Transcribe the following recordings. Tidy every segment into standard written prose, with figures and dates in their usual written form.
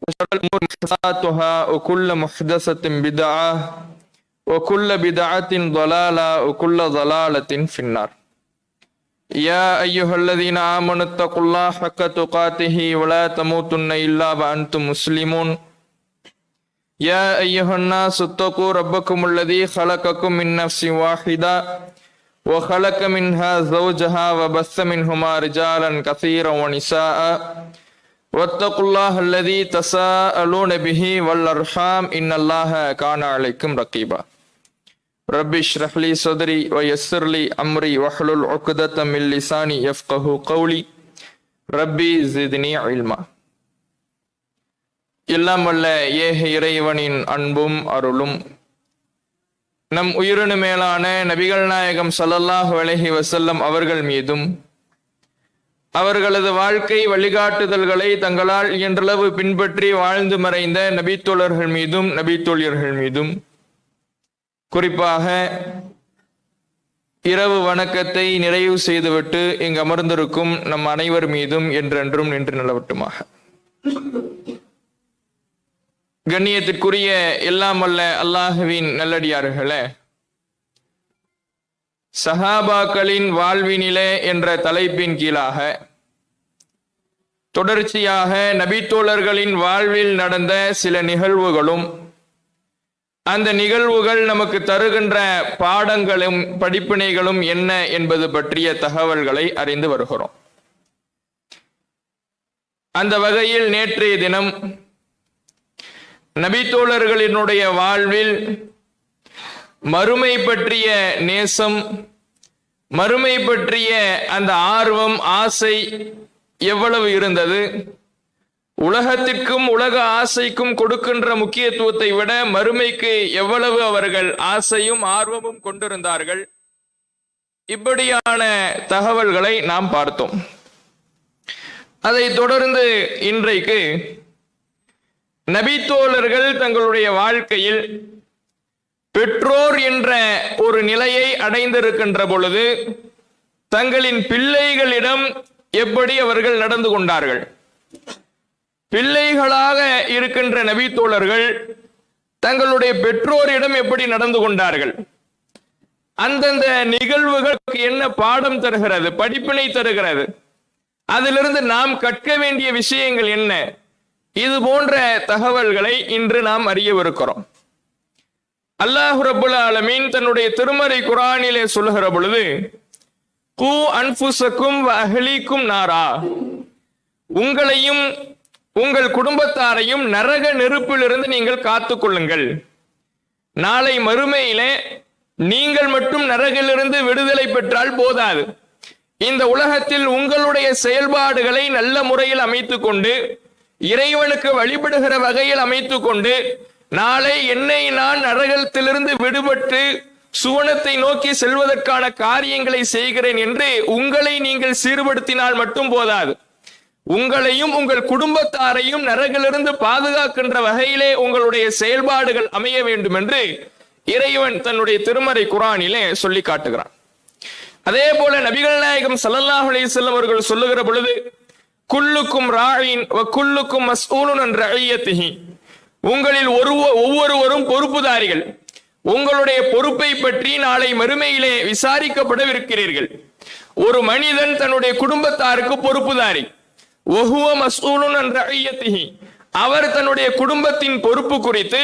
وشر الأمور محدثاتها وكل محدثة بدعة وكل بدعة ضلالة وكل ضلالة في النار. يا أيها الذين آمنوا اتقوا الله حق تقاته ولا تموتن إلا وأنتم مسلمون. يا أيها الناس اتقوا ربكم الذي خلقكم من نفس واحدة وخلق منها زوجها وبث منهما رجالا كثيرا ونساء واتقوا الله الذي تساءلون به والأرحام إن الله كان عليكم رقيبا. رب اشرح لي صدري ويسر لي أمري واحلل عقدة من لساني يفقهوا قولي ربي زدني علما. எல்லாம் வல்ல ஏக இறைவனின் அன்பும் அருளும் நம் உயிரினு மேலான நபிகள் நாயகம் ஸல்லல்லாஹு அலைஹி வஸல்லம் அவர்கள் மீதும் அவர்களது வாழ்க்கை வழிகாட்டுதல்களை தங்களால் இயன்றளவு பின்பற்றி வாழ்ந்து மறைந்த நபித்தோழர்கள் மீதும் நபித்தோழியர்கள் மீதும் குறிப்பாக இரவு வணக்கத்தை நிறைவு செய்துவிட்டு இங்கு அமர்ந்திருக்கும் நம் அனைவர் மீதும் என்றென்றும் நின்று நிலவட்டுமாக. கண்ணியத்திற்குரிய எல்லாம் வல்ல அல்லாஹுவின் நல்லடியார்களே, சஹாபாக்களின் வாழ்வினிலே என்ற தலைப்பின் கீழாக தொடர்ச்சியாக நபித்தோழர்களின் வாழ்வில் நடந்த சில நிகழ்வுகளும் அந்த நிகழ்வுகள் நமக்கு தருகின்ற பாடங்களும் படிப்பினைகளும் என்ன என்பது பற்றிய தகவல்களை அறிந்து வருகிறோம். அந்த வகையில் நேற்றைய தினம் நபித்தோழர்களினுடைய வாழ்வில் மறுமை பற்றிய நேசம், மறுமை பற்றிய அந்த ஆர்வம், ஆசை எவ்வளவு இருந்தது, உலகத்திற்கும் உலக ஆசைக்கும் கொடுக்கின்ற முக்கியத்துவத்தை விட மறுமைக்கு எவ்வளவு அவர்கள் ஆசையும் ஆர்வமும் கொண்டிருந்தார்கள், இப்படியான தகவல்களை நாம் பார்த்தோம். அதை தொடர்ந்து இன்றைக்கு நபித்தோழர்கள் தங்களுடைய வாழ்க்கையில் பெற்றோர் என்ற ஒரு நிலையை அடைந்திருக்கின்ற பொழுது தங்களின் பிள்ளைகளிடம் எப்படி அவர்கள் நடந்து கொண்டார்கள், பிள்ளைகளாக இருக்கின்ற நபித்தோழர்கள் தங்களுடைய பெற்றோரிடம் எப்படி நடந்து கொண்டார்கள், அந்தந்த நிகழ்வுகளுக்கு என்ன பாடம் தருகிறது, படிப்பினை தருகிறது, அதிலிருந்து நாம் கற்க வேண்டிய விஷயங்கள் என்ன, இது போன்ற தகவல்களை இன்று நாம் அறியவிருக்கிறோம். அல்லாஹ் ரப்புல் ஆலமீன் தன்னுடைய திருமறை குர்ஆனிலே சொல்லுகிற பொழுது கூ அன்ஃபுஸக்கும் வ அஹ்லீக்கும் நாரா, உங்களையும் உங்கள் குடும்பத்தாரையும் நரக நெருப்பிலிருந்து நீங்கள் காத்துக் கொள்ளுங்கள். நாளை மறுமையிலே நீங்கள் மட்டும் நரகிலிருந்து விடுதலை பெற்றால் போதாது, இந்த உலகத்தில் உங்களுடைய செயல்பாடுகளை நல்ல முறையில் அமைத்துக் கொண்டு இறைவனுக்கு வழிபடுகிற வகையில் அமைத்துக் கொண்டு நாளை என்னை நான் நரகத்திலிருந்து விடுபட்டு சுவனத்தை நோக்கி செல்வதற்கான காரியங்களை செய்கிறேன் என்று உங்களை நீங்கள் சீர்படுத்தினால் மட்டும் போதாது, உங்களையும் உங்கள் குடும்பத்தாரையும் நரகிலிருந்து பாதுகாக்கின்ற வகையிலே உங்களுடைய செயல்பாடுகள் அமைய வேண்டும் என்று இறைவன் தன்னுடைய திருமறை குர்ஆனிலே சொல்லி காட்டுகிறான். அதே போல நபிகள் நாயகம் ஸல்லல்லாஹு அலைஹி வஸல்லம் அவர்கள் சொல்லுகிற பொழுது குல்லுக்கும் ராயின் வ குல்லுக்கும் மஸ்ஊலுன் அன் ரஇய்யத்திஹி, உங்களில் ஒவ்வொருவரும் பொறுப்புதாரிகள், உங்களுடைய பொறுப்பை பற்றி நாளை மறுமையிலே விசாரிக்கப்படவிருக்கிறீர்கள். ஒரு மனிதன் தன்னுடைய குடும்பத்தாருக்கு பொறுப்புதாரி, வஹுவ மஸ்ஊலுன் அன் ரஇய்யத்திஹி, அவர் தன்னுடைய குடும்பத்தின் பொறுப்பு குறித்து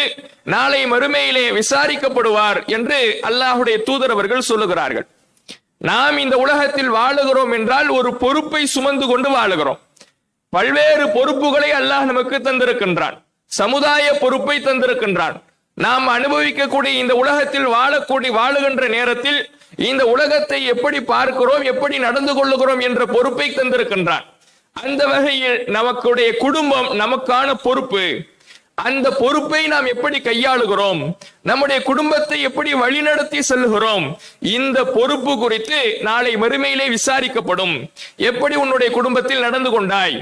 நாளை மறுமையிலே விசாரிக்கப்படுவார் என்று அல்லாஹ்வுடைய தூதர் அவர்கள் சொல்லுகிறார்கள். நாம் இந்த உலகத்தில் வாழுகிறோம் என்றால் ஒரு பொறுப்பை சுமந்து கொண்டு வாழுகிறோம். பல்வேறு பொறுப்புகளை அல்லாஹ் நமக்கு தந்திருக்கின்றான், சமுதாய பொறுப்பை தந்திருக்கின்றான். நாம் அனுபவிக்கக்கூடிய இந்த உலகத்தில் வாழுகின்ற நேரத்தில் இந்த உலகத்தை எப்படி பார்க்கிறோம், எப்படி நடந்து கொள்ளுகிறோம் என்ற பொறுப்பை தந்திருக்கின்றான். அந்த வகையில் நமக்குடைய குடும்பம் நமக்கான பொறுப்பு. அந்த பொறுப்பை நாம் எப்படி கையாளுகிறோம், நம்முடைய குடும்பத்தை எப்படி வழிநடத்தி செல்கிறோம், இந்த பொறுப்பு குறித்து நாளை மறுமையிலே விசாரிக்கப்படும். எப்படி உன்னுடைய குடும்பத்தில் நடந்து கொண்டாய்,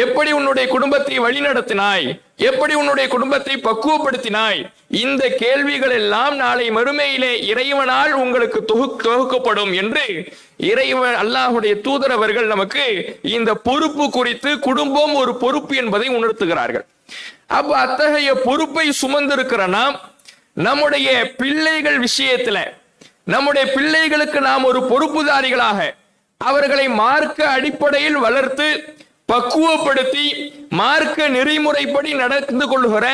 எப்படி உன்னுடைய குடும்பத்தை வழிநடத்தினாய், எப்படி உன்னுடைய குடும்பத்தை பக்குவப்படுத்தினாய், இந்த கேள்விகள் எல்லாம் நாளை மறுமையிலே இறைவனால் உங்களுக்கு தொகுக்கப்படும் என்று இறைவன் அல்லாஹுடைய தூதரவர்கள் நமக்கு இந்த பொறுப்பு குறித்து குடும்பம் ஒரு பொறுப்பு என்பதை உணர்த்துகிறார்கள். அப்ப அத்தகைய பொறுப்பை சுமந்திருக்கிற நாம் நம்முடைய பிள்ளைகள் விஷயத்துல நம்முடைய பிள்ளைகளுக்கு நாம் ஒரு பொறுப்புதாரிகளாக அவர்களை மார்க்க அடிப்படையில் வளர்த்து பக்குவப்படுத்தி மார்க்க நெறிமுறைப்படி நடந்து கொள்கிற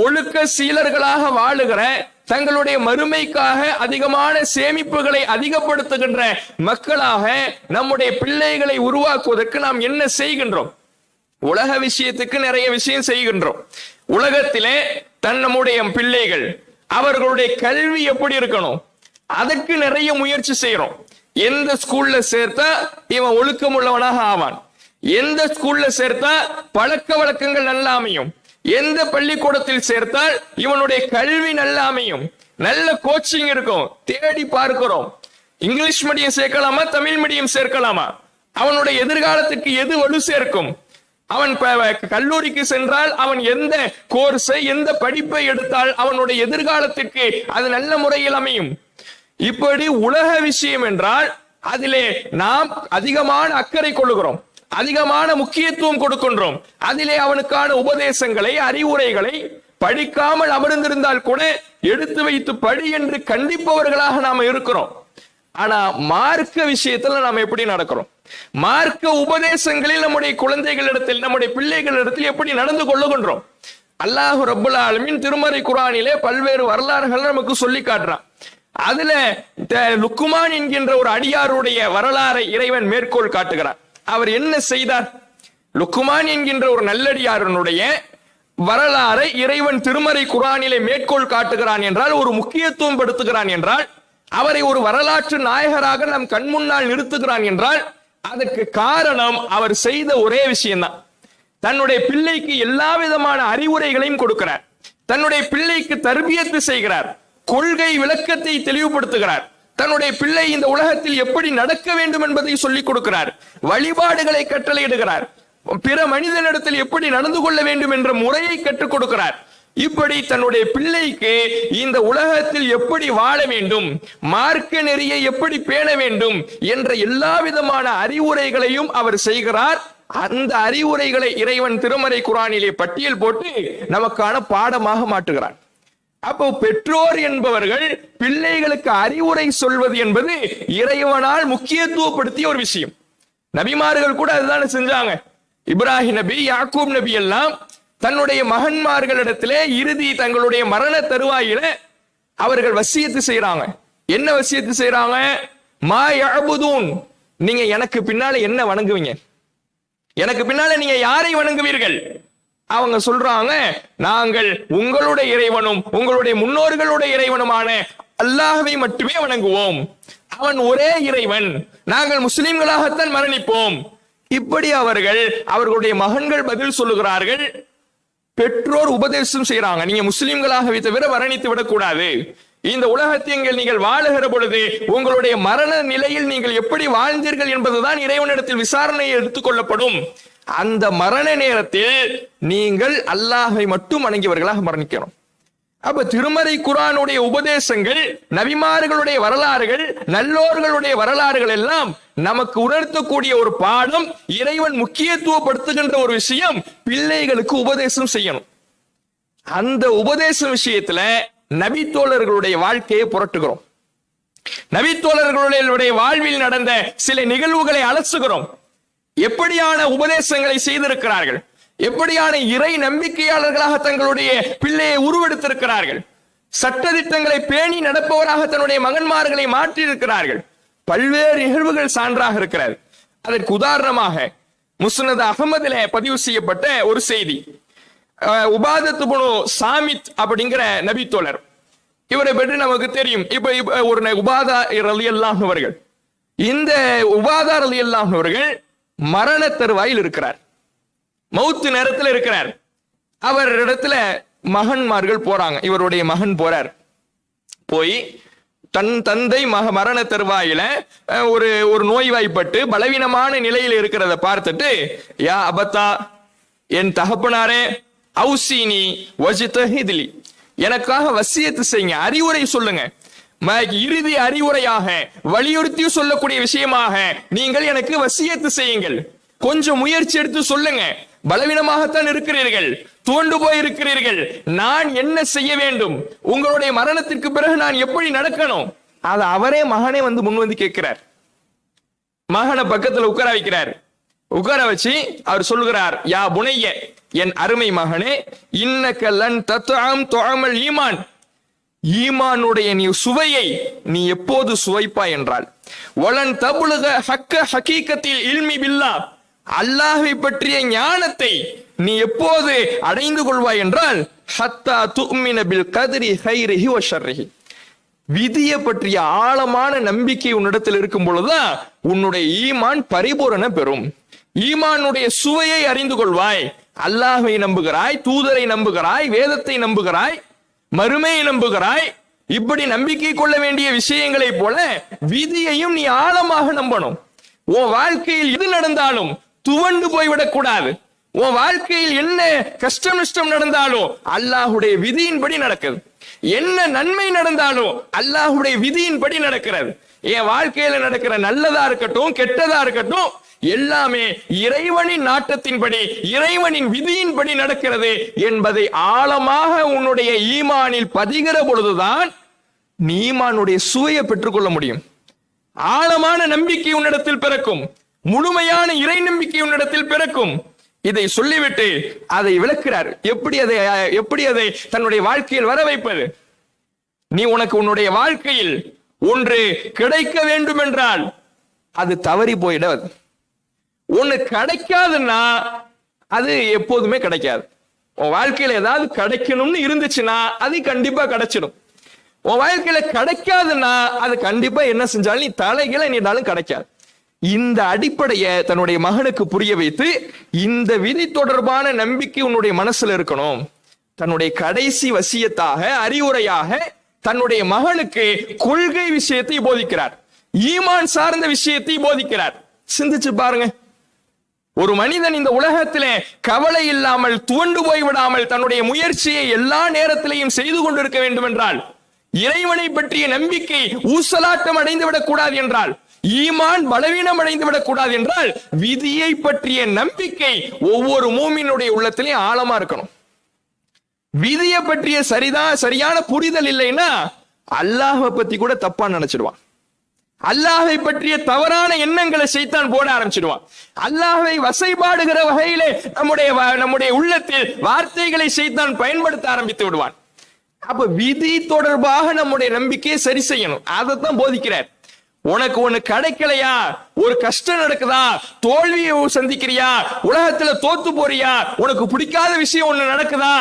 ஒழுக்க சீலர்களாக வாழுகிற தங்களுடைய மறுமைக்காக அதிகமான சேமிப்புகளை அதிகப்படுத்துகின்ற மக்களாக நம்முடைய பிள்ளைகளை உருவாக்குவதற்கு நாம் என்ன செய்கின்றோம்? உலக விஷயத்துக்கு நிறைய விஷயம் செய்கின்றோம். உலகத்திலே நம்முடைய பிள்ளைகள் அவர்களுடைய கல்வி எப்படி இருக்கணும் அதற்கு நிறைய முயற்சி செய்யறோம். எந்த ஸ்கூல்ல சேர்த்தா இவன் ஒழுக்கம் உள்ளவனாக ஆவான், எந்த ஸ்கூல்ல சேர்த்தா பழக்க வழக்கங்கள் நல்லா அமையும், எந்த பள்ளிக்கூடத்தில் சேர்த்தால் இவனுடைய கல்வி நல்லா அமையும், நல்ல கோச்சிங் இருக்கும், தேடி பார்க்கிறோம். இங்கிலீஷ் மீடியம் சேர்க்கலாமா, தமிழ் மீடியம் சேர்க்கலாமா, அவனுடைய எதிர்காலத்துக்கு எது வலு சேர்க்கும், அவன் கல்லூரிக்கு சென்றால் அவன் எந்த கோர்ஸை எந்த படிப்பை எடுத்தால் அவனுடைய எதிர்காலத்திற்கு அது நல்ல முறையில் அமையும். இப்படி உலக விஷயம் என்றால் அதிலே நாம் அதிகமான அக்கறை கொள்ளுகிறோம், அதிகமான முக்கியத்துவம் கொடுக்கின்றோம். அதிலே அவனுக்கான உபதேசங்களை அறிவுரைகளை படிக்காமல் அமர்ந்திருந்தால் கூட எடுத்து வைத்து படி என்று கண்டிப்பவர்களாக நாம இருக்கிறோம். ஆனா மார்க்க விஷயத்துல நாம் எப்படி நடக்கிறோம்? மார்க்க உபதேசங்களில் நம்முடைய குழந்தைகளிடத்தில் நம்முடைய பிள்ளைகளிடத்தில் எப்படி நடந்து கொள்ளுகின்றோம்? அல்லாஹ் ரப்புல் ஆலமீன் திருமறை குர்ஆனிலே பல்வேறு வரலாறுகளை நமக்கு சொல்லி காட்டுறான். அதுல லுக்மான் என்கின்ற ஒரு அடியாருடைய வரலாறை இறைவன் மேற்கோள் காட்டுகிறார். அவர் என்ன செய்தார்? லுக்மான் என்கின்ற ஒரு நல்லடியாரனுடைய வரலாறை இறைவன் திருமறை குர்ஆனிலே மேற்கோள் காட்டுகிறான் என்றால், ஒரு முக்கியத்துவம் படுத்துகிறான் என்றால், அவரை ஒரு வரலாற்று நாயகராக நம் கண்முன்னால் நிறுத்துகிறான் என்றால் அதற்கு காரணம் அவர் செய்த ஒரே விஷயம்தான். தன்னுடைய பிள்ளைக்கு எல்லா விதமான அறிவுரைகளையும் கொடுக்கிறார், தன்னுடைய பிள்ளைக்கு தர்பியத்து செய்கிறார், கொள்கை விளக்கத்தை தெளிவுபடுத்துகிறார், தன்னுடைய பிள்ளை இந்த உலகத்தில் எப்படி நடக்க வேண்டும் என்பதை சொல்லிக் கொடுக்கிறார், வழிபாடுகளை கட்டளையிடுகிறார், பிற மனிதனிடத்தில் எப்படி நடந்து கொள்ள வேண்டும் என்ற முறையை கற்றுக் கொடுக்கிறார். இப்படி தன்னுடைய பிள்ளைக்கு இந்த உலகத்தில் எப்படி வாழ வேண்டும், மார்க்க நெறியை எப்படி பேண வேண்டும் என்ற எல்லா விதமான அறிவுரைகளையும் அவர் செய்கிறார். அந்த அறிவுரைகளை இறைவன் திருமறை குர்ஆனிலே பட்டியல் போட்டு நமக்கான பாடமாக மாற்றுகிறார். அப்போ பெற்றோர் என்பவர்கள் பிள்ளைகளுக்கு அறிவுரை சொல்வது என்பது இறைவனால் முக்கியத்துவப்படுத்திய ஒரு விஷயம். நபிமார்கள் கூட அதுதானே செஞ்சாங்க. இப்ராஹிம் நபி, யாக்கூப் நபி எல்லாம் தன்னுடைய மகன்மார்களிடத்திலே இறுதி தங்களுடைய மரண தருவாயில அவர்கள் வசியத்து செய்யறாங்க. என்ன வசியத்து செய்யறாங்க? மா யஅபுதூன், நீங்க எனக்கு பின்னால என்ன வணங்குவீங்க, எனக்கு பின்னால நீங்க யாரை வணங்குவீர்கள்? அவங்க சொல்றாங்க, நாங்கள் உங்களுடைய இறைவனும் உங்களுடைய முன்னோர்களுடைய இறைவனுமான அல்லாஹ்வை மட்டுமே வணங்குவோம், அவன் ஒரே இறைவன், நாங்கள் முஸ்லிம்களாகத்தான் மரணிப்போம். இப்படி அவர்களுடைய மகன்கள் பதில் சொல்லுகிறார்கள். பெற்றோர் உபதேசம் செய்யறாங்க, நீங்க முஸ்லிம்களாகவே தவிர மரணித்து விடக்கூடாது, இந்த உலகத்தில் நீங்கள் வாழுகிற பொழுது உங்களுடைய மரண நிலையில் நீங்கள் எப்படி வாழ்ந்தீர்கள் என்பதுதான் இறைவனிடத்தில் விசாரணையை எடுத்துக்கொள்ளப்படும். அந்த மரண நேரத்தில் நீங்கள் அல்லாஹை மட்டும் வணங்கியவர்களாக மரணிக்கணும். அப்ப திருமறை குர்ஆனுடைய உபதேசங்கள், நபிமார்களுடைய வரலாறுகள், நல்லோர்களுடைய வரலாறுகள் எல்லாம் நமக்கு உணர்த்தக்கூடிய ஒரு பாடம். இறைவன் முக்கியத்துவப்படுத்துகின்ற ஒரு விஷயம், பிள்ளைகளுக்கு உபதேசம் செய்யணும். அந்த உபதேச விஷயத்துல நபித்தோழர்களுடைய வாழ்க்கையை புரட்டுகிறோம், நபித்தோழர்களுடைய வாழ்வில் நடந்த சில நிகழ்வுகளை அலசுகிறோம். எப்படியான உபதேசங்களை செய்திருக்கிறார்கள், எப்படியான இறை நம்பிக்கையாளர்களாக தங்களுடைய பிள்ளையை உருவெடுத்திருக்கிறார்கள், சட்டதிட்டங்களை பேணி நடப்பவராக தன்னுடைய மகன்மார்களை மாற்றியிருக்கிறார்கள். பல்வேறு நிகழ்வுகள் சான்றாக இருக்கிறது. அதற்கு உதாரணமாக முஸ்னத் அகமதுல பதிவு செய்யப்பட்ட ஒரு செய்தி. உபாதத் இப்னு சாமித் அப்படிங்கிற நபித்தோழர், இவரை பற்றி நமக்கு தெரியும். இப்ப ஒரு உபாதா ரலியல்லாஹு அவர்கள், இந்த உபாதா ரலியல்லாஹு அவர்கள் மரண தருவாயில் இருக்கிறார், மௌத்து நேரத்தில் இருக்கிறார். அவர் இடத்துல மகன்மார்கள் போறாங்க, இவருடைய மகன் போறார். போய் தன் தந்தை மரண தருவாயில ஒரு நோய்வாய்ப்பட்டு பலவீனமான நிலையில் இருக்கிறத பார்த்துட்டு, யா அபத்தா, என் தகப்பனாரே, அவுசீனி வஜ்தஹித்லி, எனக்காக வசியத்து செய்யுங்க, அறிவுரை சொல்லுங்க. இறுதி அறிவுரையாக வலியுறுத்தி சொல்லக்கூடிய விஷயமாக நீங்கள் எனக்கு வசியத்து செய்யுங்கள். கொஞ்சம் முயற்சி எடுத்து சொல்லுங்க. பலவீனமாகத்தான் இருக்கிறீர்கள், துவண்டு போய் இருக்கிறீர்கள். நான் என்ன செய்ய வேண்டும்? உங்களுடைய மரணத்திற்கு பிறகு நான் எப்படி நடக்கணும்? அது அவரே மகனே முன் வந்து கேட்கிறார். மகனை பக்கத்துல உட்கார வைக்கிறார். உட்கார வச்சு அவர் சொல்லுகிறார், யா புனைய, என் அருமை மகனே, இன்னக லன் தத்அம் துஅமல் ஈமான், ஈமானுடைய நீ சுவையை நீ எப்போது சுவைப்பாய் என்றால், வலன் தபுலுக ஹக்க ஹகீகத்தில் இல்மி பில்லா, அல்லாஹ்வை பற்றிய ஞானத்தை நீ எப்போது அடைந்து கொள்வாய் என்றால், ஹத்தா துமின பில் கத்ரி ஹைரிஹி வ ஷர்ரிஹி, விதியை பற்றிய ஆழமான நம்பிக்கை உன்னிடத்தில் இருக்கும் பொழுதுதான் உன்னுடைய ஈமான் பரிபூரண பெறும். ஈமானுடைய சுவையை அறிந்து கொள்வாய். அல்லாஹ்வை நம்புகிறாய், தூதரை நம்புகிறாய், வேதத்தை நம்புகிறாய், மறுமையை நம்புகிறாய். இப்படி நம்பிக்கை கொள்ள வேண்டிய விஷயங்களை போல விதியையும் நீ ஆழமாக நம்பணும். உன் வாழ்க்கையில் எது நடந்தாலும் துவண்டு போய்விடக் கூடாது. உன் வாழ்க்கையில் என்ன கஷ்டம் நஷ்டம் நடந்தாலும் அல்லாஹுடைய விதியின்படி நடக்குது. என்ன நன்மை நடந்தாலும் அல்லாஹுடைய விதியின்படி நடக்கிறது. என் வாழ்க்கையில நடக்கிற நல்லதா இருக்கட்டும் கெட்டதா இருக்கட்டும் எல்லாமே இறைவனின் நாட்டத்தின்படி இறைவனின் விதியின்படி நடக்கிறது என்பதை ஆழமாக உன்னுடைய ஈமானில் பதிகிற பொழுதுதான் நீ ஈமானுடைய சுவையை பெற்றுக்கொள்ள முடியும். ஆழமான நம்பிக்கை உன்னிடத்தில் பிறக்கும், முழுமையான இறை நம்பிக்கை உன்னிடத்தில் பிறக்கும். இதை சொல்லிவிட்டு அதை விளக்குறார். எப்படி அதை தன்னுடைய வாழ்க்கையில் வர வைப்பது? நீ உனக்கு உன்னுடைய வாழ்க்கையில் ஒன்று கிடைக்க வேண்டும் என்றால் அது தவறி போயிடாது. ஒண்ணு கிடைக்காதுன்னா அது எப்போதுமே கிடைக்காது. உன் வாழ்க்கையில ஏதாவது கிடைக்கணும்னு இருந்துச்சுன்னா அது கண்டிப்பா கிடைச்சிடும். உன் வாழ்க்கையில கிடைக்காதுன்னா அது கண்டிப்பா என்ன செஞ்சாலும் நீ தலைகீழ நீனாலும் கிடைக்காது. இந்த அடிப்படையை தன்னுடைய மகனுக்கு புரிய வைத்து இந்த விதி தொடர்பான நம்பிக்கை உன்னுடைய மனசுல இருக்கணும். தன்னுடைய கடைசி வசியத்தாக அறிவுரையாக தன்னுடைய மகனுக்கு கொள்கை விஷயத்தை போதிக்கிறார், ஈமான் சார்ந்த விஷயத்தை போதிக்கிறார். சிந்திச்சு பாருங்க, ஒரு மனிதன் இந்த உலகத்திலே கவலை இல்லாமல் துவண்டு போய்விடாமல் தன்னுடைய முயற்சியை எல்லா நேரத்திலையும் செய்து கொண்டிருக்க வேண்டும் என்றால், இறைவனை பற்றிய நம்பிக்கை ஊசலாட்டம் அடைந்து விடக் கூடாது என்றால், ஈமான் பலவீனம் அடைந்து விடக் கூடாது என்றால், விதியை பற்றிய நம்பிக்கை ஒவ்வொரு மூமினுடைய உள்ளத்திலையும் ஆழமா இருக்கணும். விதியை பற்றிய சரியான புரிதல் இல்லைன்னா அல்லாஹ்வை பத்தி கூட தப்பா நினைச்சிடுவான். அல்லாஹ்வை பற்றிய தவறான எண்ணங்களை சைத்தான் போட ஆரம்பிச்சிடுவான். அல்லாஹ்வை வசைபாடுகிற வகையிலே நம்முடைய உள்ளத்தில் வார்த்தைகளை சைத்தான் பயன்படுத்த ஆரம்பித்து விடுவான். அப்ப விதி தொடர்பாக நம்முடைய நம்பிக்கையை சரி செய்யணும். அதைத்தான் போதிக்கிறார். உனக்கு ஒண்ணு கிடைக்கலையா, ஒரு கஷ்டம் நடக்குதா, தோல்வியை சந்திக்கிறியா, உலகத்துல தோத்து போறியா, உனக்கு பிடிக்காத விஷயம் ஒண்ணு நடக்குதா,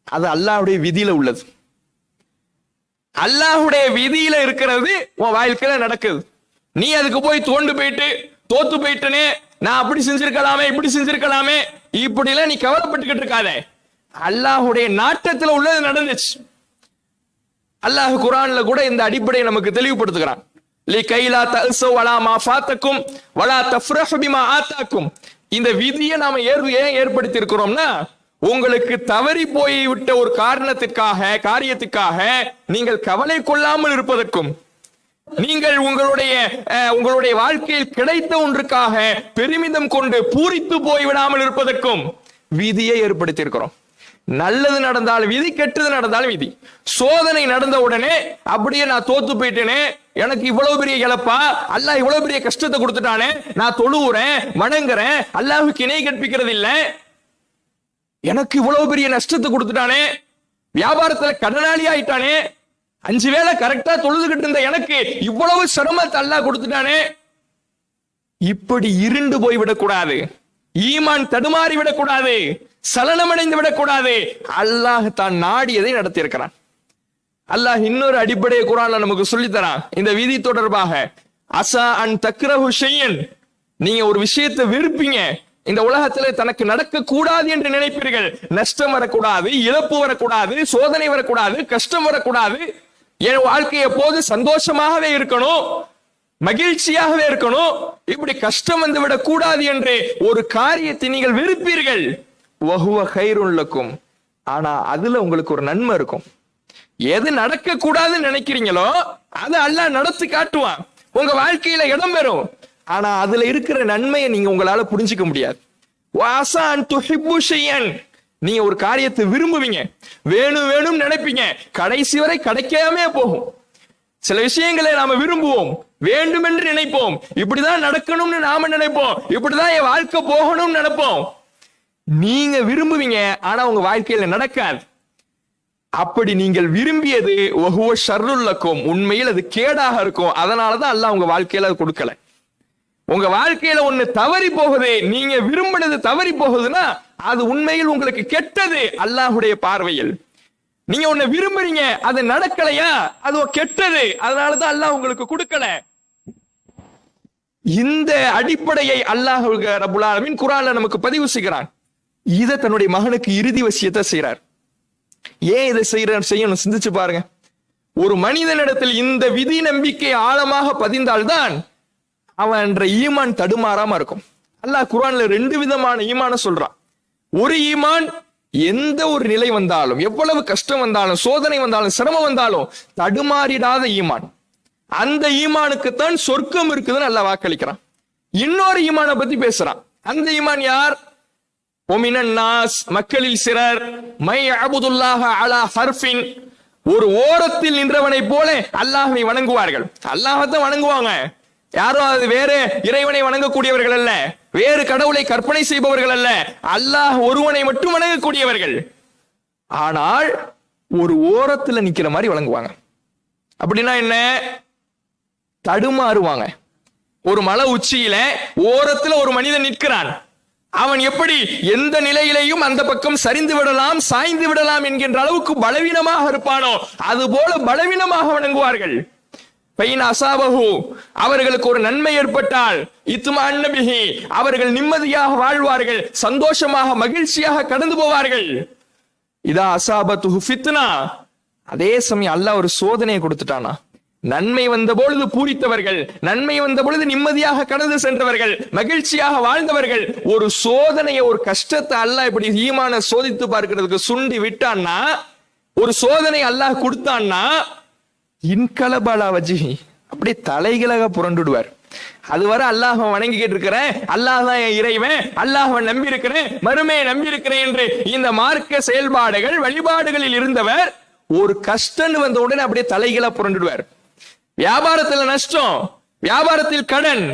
அது அல்லாஹ்வுடைய விதியில உள்ளது. அல்லாஹ்வுடைய விதியில இருக்கிறது உன் வாழ்க்கையில நடக்குது. நீ அதுக்கு போய் தோண்டு போயிட்டு தோத்து போயிட்டனே, நான் அப்படி செஞ்சிருக்கலாமே இப்படி செஞ்சிருக்கலாமே இப்படி எல்லாம் நீ கவலைப்பட்டுக்கிட்டு இருக்காதே. அல்லாஹ்வுடைய நாட்டத்துல உள்ளது நடந்துச்சு. அல்லாஹ் குர்ஆன்ல கூட இந்த அடிப்படையை நமக்கு தெளிவுபடுத்துகிறான். லிகைலா தஅஸு வலா மா ஃபாதக்கும் வலா தஃப்ரஹு பிமா ஆதாக்கும். இந்த விதியை நாம ஏன் ஏற்படுத்தி இருக்கிறோம்னா, உங்களுக்கு தவறி போய்விட்ட ஒரு காரியத்துக்காக நீங்கள் கவலை கொள்ளாமல் இருப்பதற்கும், நீங்கள் உங்களுடைய வாழ்க்கையில் கிடைத்த ஒன்றுக்காக பெருமிதம் கொண்டு பூரித்து போய்விடாமல் இருப்பதற்கும் விதியை ஏற்படுத்தி இருக்கிறோம். நல்லது நடந்தால் விதி, கெட்டது நடந்தாலும் விதி. சோதனை நடந்த உடனே அப்படியே நான் தோத்து போயிட்டேனே, எனக்கு இவ்வளவு பெரிய இழப்பா, அல்லாஹ் இவ்வளவு பெரிய கஷ்டத்தை கொடுத்துட்டானே, நான் தொழுவுறேன் வணங்குறேன், அல்லாஹ்வுக்கு இணை கற்பிக்கிறது இல்ல, எனக்கு இவ்வளவு பெரிய நஷ்டத்தை கொடுத்துட்டானே, வியாபாரத்துல கடனாளி ஆயிட்டானே, 5 வேளை கரெக்டா தொழுதுகிட்டு இருந்த எனக்கு இவ்வளவு சிரமத்தை அல்லாஹ் கொடுத்துட்டானே, இப்படி இருண்டு போய்விடக் கூடாது. ஈமான் தடுமாறி விடக்கூடாது, சலனமடைந்து விடக்கூடாது. அல்லாஹ் தான் நாடியதை நடத்தி இருக்கிறான். அல்லாஹ் இன்னொரு அடிப்படையை குர்ஆன்ல நமக்கு சொல்லி தரான் இந்த விதி தொடர்பாக. அஸா அன் தக்ரஹு ஷையன், நீங்க ஒரு விஷயத்தை வெறுப்பீங்க, இந்த உலகத்துல தனக்கு நடக்க கூடாது என்று நினைப்பீர்கள். நஷ்டம் வரக்கூடாது, இழப்பு வரக்கூடாது, சோதனை வரக்கூடாது, கஷ்டம் வரக்கூடாது, என் வாழ்க்கை எப்போது சந்தோஷமாகவே இருக்கணும், மகிழ்ச்சியாகவே இருக்கணும், இப்படி கஷ்டம் வந்து விடக் கூடாது என்று ஒரு காரியத்தை நீங்கள் வெறுப்பீர்கள். வஹுவ கைருன் லக்கும், ஆனா அதுல உங்களுக்கு ஒரு நன்மை இருக்கும். எது நடக்க கூடாதுன்னு நினைக்கிறீங்களோ அது அல்லாஹ் நடத்தி காட்டுவான், உங்க வாழ்க்கையில இடம் பெறும். ஆனா அதுல இருக்கிற நன்மையை நீங்க உங்களால புரிஞ்சுக்க முடியாது. நீங்க ஒரு காரியத்தை விரும்புவீங்க, வேணும் வேணும் நினைப்பீங்க, கடைசி வரை கிடைக்காம போகும். சில விஷயங்களை நாம விரும்புவோம், வேண்டும் என்று நினைப்போம், இப்படிதான் நடக்கணும்னு நாம நினைப்போம், இப்படிதான் என் வாழ்க்கை போகணும்னு நினைப்போம். நீங்க விரும்புவீங்க, ஆனா உங்க வாழ்க்கையில நடக்காது. அப்படி நீங்கள் விரும்பியது வஹுவ ஷர்ருல் லக்கும், உண்மையில் அது கேடாக இருக்கும். அதனாலதான் அல்லாஹ் உங்க வாழ்க்கையில அது கொடுக்கல. உங்க வாழ்க்கையில ஒண்ணு தவறி போகுது, நீங்க விரும்பினது தவறி போகுதுன்னா அது உண்மையில் உங்களுக்கு கெட்டது அல்லாஹ்வுடைய பார்வையில். நீங்க ஒண்ணு விரும்புறீங்க, அது நடக்கலையா, அது கெட்டது, அதனாலதான் அல்லாஹ் உங்களுக்கு கொடுக்கல. இந்த அடிப்படையை அல்லாஹ் ரப்புல் ஆலமீன் குர்ஆன்ல நமக்கு பதிவு செய்கிறான். இதை தன்னுடைய மகனுக்கு இறுதி வசியத்தை செய்றார். ஏன் இதை செய்யணும் சிந்திச்சு பாருங்க. ஒரு மனிதனிடத்தில் இந்த விதி நம்பிக்கை ஆழமாக பதிந்தால்தான் அவன் ஈமான் தடுமாறாம இருக்கும். அல்லாஹ் குர்ஆன்ல 2 விதமான ஈமான சொல்றான். ஒரு ஈமான் எந்த ஒரு நிலை வந்தாலும், எவ்வளவு கஷ்டம் வந்தாலும், சோதனை வந்தாலும், சிரமம் வந்தாலும் தடுமாறிடாத ஈமான். அந்த ஈமானுக்குத்தான் சொர்க்கம் இருக்குதுன்னு அல்லாஹ் வாக்களிக்கிறான். இன்னொரு ஈமானை பத்தி பேசுறான். அந்த ஈமான் யார்? ஒமினன் நாஸ், மக்களில் சிலர், மை அபுதுல்லாஹ அலா ஹர்ஃபின், ஒரு ஓரத்தில் நின்றவனை போல அல்லாஹ்வை வணங்குவார்கள். அல்லாஹ்தான் வணங்குவாங்க, யாரோ அது வேற இறைவனை வணங்கக்கூடியவர்கள் அல்ல, வேறு கடவுளை கற்பனை செய்பவர்கள் அல்ல, அல்லாஹ் ஒருவனை மட்டும் வணங்கக்கூடியவர்கள். ஆனால் ஒரு ஓரத்துல நிக்கிற மாதிரி வணங்குவாங்க. அப்படின்னா என்ன? தடுமாறுவாங்க. ஒரு மலை உச்சியில ஓரத்துல ஒரு மனிதன் நிற்கிறான். அவன் எப்படி எந்த நிலையிலையும் அந்த பக்கம் சரிந்து விடலாம், சாய்ந்து விடலாம் என்கின்ற அளவுக்கு பலவீனமாக இருப்பானோ அது போல பலவீனமாக வணங்குவார்கள். அவர்களுக்கு ஒரு நன்மை ஏற்பட்டால் இத்மஅன்னபிஹி, அவர்கள் நிம்மதியாக வாழ்வார்கள், சந்தோஷமாக மகிழ்ச்சியாக கடந்து போவார்கள். இதா அஸாபத்துஹு ஃபித்னா, அதே சமயம் அல்லாஹ் ஒரு சோதனையை கொடுத்துட்டானா, நன்மை வந்த பொழுது பூரித்தவர்கள், நன்மை வந்த பொழுது நிம்மதியாக கடந்து சென்றவர்கள், மகிழ்ச்சியாக வாழ்ந்தவர்கள், ஒரு சோதனையை, ஒரு கஷ்டத்தை அல்லாஹ் இப்படி ஈமான சோதித்து பார்க்கிறதுக்கு சுண்டி விட்டான்னா, ஒரு சோதனை அல்லாஹ் கொடுத்தான்னா இன்கலபாலா வஜிஹி, அப்படியே தலைகளாக புரண்டுடுவார். அதுவரை அல்லாஹ் வணங்கிக்கிட்டு இருக்கிறேன், அல்லாஹ் தான் என் இறைவன், அல்லாஹ் நம்பி இருக்கிறேன், மறுமையை நம்பி இருக்கிறேன் என்று இந்த மார்க்க செயல்பாடுகள் வழிபாடுகளில் இருந்தவர் ஒரு கஷ்டம் வந்த உடனே அப்படியே தலைகளாக புரண்டுடுவார். வியாபாரத்துல நஷ்டம், வியாபாரத்தில் கடன்,